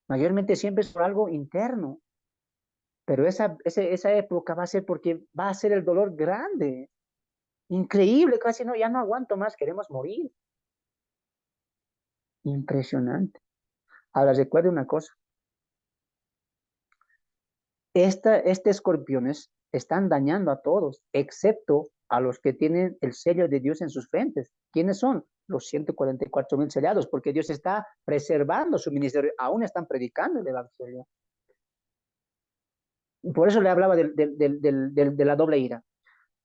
Mayormente siempre es por algo interno. Pero esa época va a ser porque va a ser el dolor grande, increíble, casi no, ya no aguanto más, queremos morir. Impresionante. Ahora recuerde una cosa, escorpiones están dañando a todos, excepto a los que tienen el sello de Dios en sus frentes. ¿Quiénes son? Los 144,000 sellados, porque Dios está preservando su ministerio, aún están predicando el evangelio. Por eso le hablaba de la doble ira.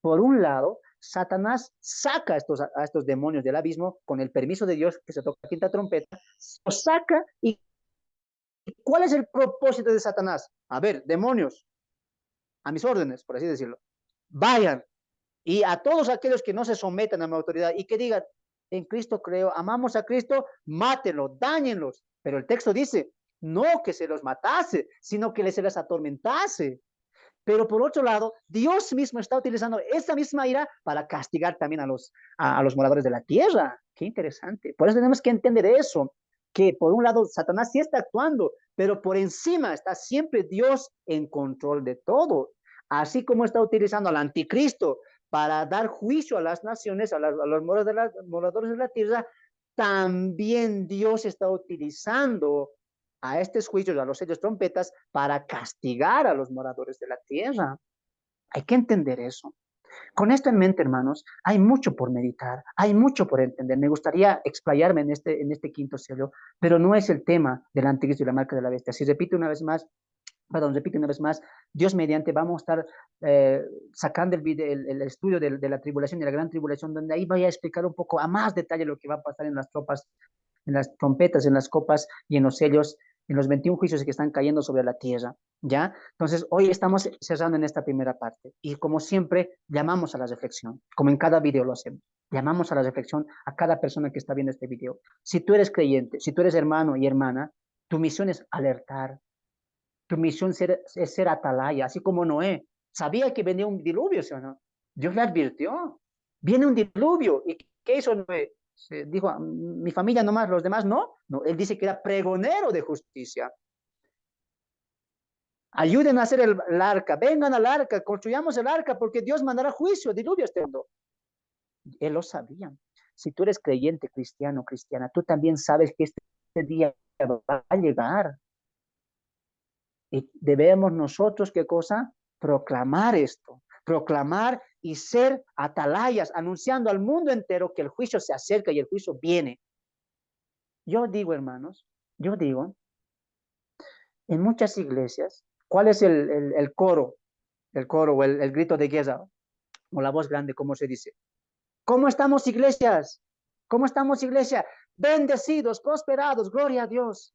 Por un lado, Satanás saca a estos demonios del abismo con el permiso de Dios, que se toca la quinta trompeta, los saca. ¿Y cuál es el propósito de Satanás? A ver, demonios, a mis órdenes, por así decirlo, vayan, y a todos aquellos que no se sometan a mi autoridad y que digan, en Cristo creo, amamos a Cristo, mátenlos, dáñenlos. Pero el texto dice, no que se los matase, sino que se les atormentase. Pero por otro lado, Dios mismo está utilizando esa misma ira para castigar también a los moradores de la tierra. Qué interesante. Por eso tenemos que entender eso, que por un lado Satanás sí está actuando, pero por encima está siempre Dios en control de todo. Así como está utilizando al anticristo para dar juicio a las naciones, a los moradores de la tierra, también Dios está utilizando a estos juicios, a los sellos trompetas, para castigar a los moradores de la tierra. Hay que entender eso. Con esto en mente, hermanos, hay mucho por meditar, hay mucho por entender. Me gustaría explayarme en este quinto sello, pero no es el tema del anticristo y la marca de la bestia. Si repito una vez más, Dios mediante vamos a estar sacando el estudio de la tribulación y la gran tribulación, donde ahí voy a explicar un poco a más detalle lo que va a pasar en las tropas, en las trompetas, en las copas y en los sellos, en los 21 juicios que están cayendo sobre la tierra, ¿ya? Entonces, hoy estamos cerrando en esta primera parte y como siempre, llamamos a la reflexión, como en cada video lo hacemos. Llamamos a la reflexión a cada persona que está viendo este video. Si tú eres creyente, si tú eres hermano y hermana, tu misión es alertar, Tu misión es ser atalaya, así como Noé. Sabía que venía un diluvio, ¿sí o no? Dios le advirtió. Viene un diluvio. ¿Y qué hizo Noé? Se dijo, mi familia nomás, los demás no. No, él dice que era pregonero de justicia. Ayuden a hacer el arca, vengan al arca, construyamos el arca, porque Dios mandará juicio, diluvio este mundo. Él lo sabía. Si tú eres creyente, cristiano, cristiana, tú también sabes que este día va a llegar. Y debemos nosotros, ¿qué cosa? Proclamar esto, proclamar y ser atalayas, anunciando al mundo entero que el juicio se acerca y el juicio viene. Yo digo, hermanos, yo digo, en muchas iglesias, ¿cuál es el coro? El coro o el grito de guerra, o la voz grande, como se dice. ¿Cómo estamos, iglesias? ¿Cómo estamos, iglesia? Bendecidos, prosperados, gloria a Dios.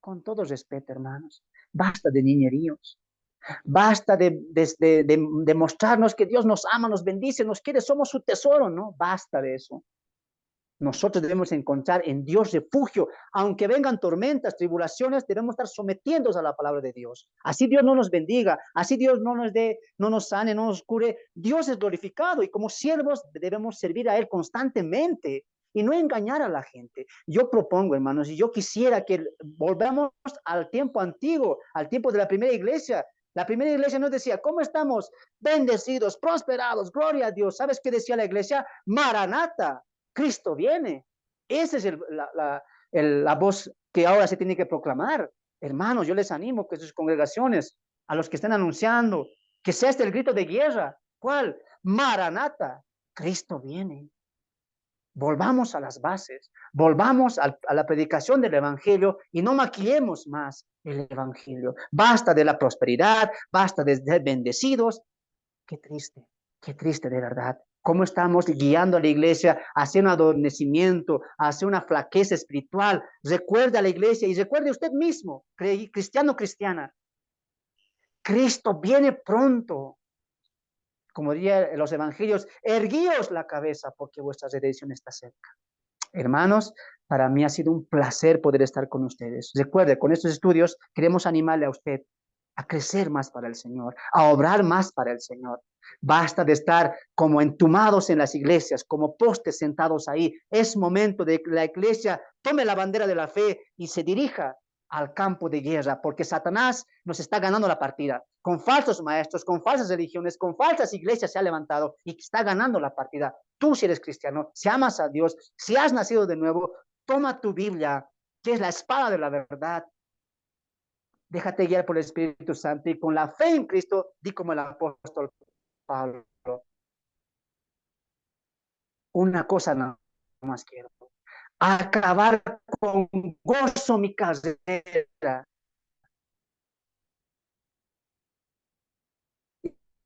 Con todo respeto, hermanos, basta de niñeríos. Basta de mostrarnos que Dios nos ama, nos bendice, nos quiere, somos su tesoro, ¿no? Basta de eso. Nosotros debemos encontrar en Dios refugio. Aunque vengan tormentas, tribulaciones, debemos estar sometiéndonos a la palabra de Dios. Así Dios no nos bendiga, así Dios no nos dé, no nos sane, no nos cure. Dios es glorificado y como siervos debemos servir a Él constantemente y no engañar a la gente. Yo propongo, hermanos, y yo quisiera que volvamos al tiempo antiguo, al tiempo de la primera iglesia. La primera iglesia nos decía, ¿cómo estamos? Bendecidos, prosperados, gloria a Dios. ¿Sabes qué decía la iglesia? Maranata. Cristo viene. Esa es la voz que ahora se tiene que proclamar. Hermanos, yo les animo que sus congregaciones, a los que están anunciando, que sea este el grito de guerra. ¿Cuál? Maranata. Cristo viene. Volvamos a las bases, volvamos a la predicación del evangelio y no maquillemos más el evangelio. Basta de la prosperidad, basta de ser bendecidos. Qué triste de verdad. ¿Cómo estamos guiando a la iglesia hacia un adormecimiento, hacia una flaqueza espiritual? Recuerde a la iglesia y recuerde usted mismo, cristiano, cristiana. Cristo viene pronto. Como dirían los evangelios, erguíos la cabeza porque vuestra redención está cerca. Hermanos, para mí ha sido un placer poder estar con ustedes. Recuerde, con estos estudios queremos animarle a usted a crecer más para el Señor, a obrar más para el Señor. Basta de estar como entumados en las iglesias, como postes sentados ahí. Es momento de que la iglesia tome la bandera de la fe y se dirija al campo de guerra, porque Satanás nos está ganando la partida. Con falsos maestros, con falsas religiones, con falsas iglesias se ha levantado y está ganando la partida. Tú, si eres cristiano, si amas a Dios, si has nacido de nuevo, toma tu Biblia, que es la espada de la verdad. Déjate guiar por el Espíritu Santo y con la fe en Cristo, di como el apóstol Pablo. Una cosa nada más quiero. Acabar con gozo mi carrera.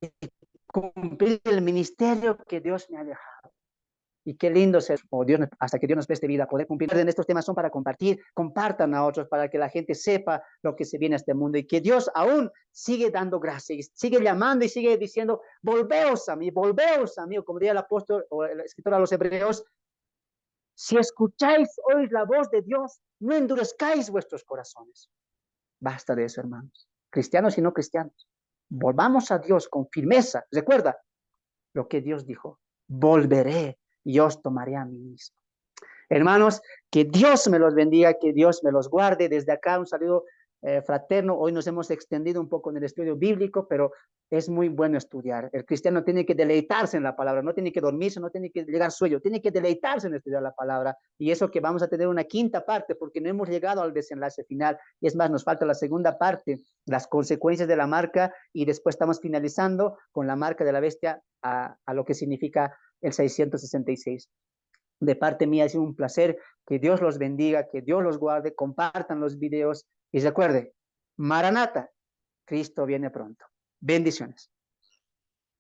Y cumplir el ministerio que Dios me ha dejado. Y qué lindo ser, Dios, hasta que Dios nos preste vida, poder cumplir. En estos temas son para compartir, compartan a otros para que la gente sepa lo que se viene a este mundo y que Dios aún sigue dando gracias, sigue llamando y sigue diciendo, volveos a mí, como diría el apóstol o el escritor a los hebreos, si escucháis hoy la voz de Dios, no endurezcáis vuestros corazones. Basta de eso, hermanos, cristianos y no cristianos. Volvamos a Dios con firmeza. Recuerda lo que Dios dijo, volveré y os tomaré a mí mismo. Hermanos, que Dios me los bendiga, que Dios me los guarde. Desde acá un saludo fraterno. Hoy nos hemos extendido un poco en el estudio bíblico, pero es muy bueno estudiar. El cristiano tiene que deleitarse en la palabra, no tiene que dormirse, no tiene que llegar sueño, tiene que deleitarse en estudiar la palabra. Y eso que vamos a tener una quinta parte, porque no hemos llegado al desenlace final. Y es más, nos falta la segunda parte, las consecuencias de la marca, y después estamos finalizando con la marca de la bestia a lo que significa el 666. De parte mía ha sido un placer, que Dios los bendiga, que Dios los guarde, compartan los videos y recuerde, Maranata, Cristo viene pronto. Bendiciones.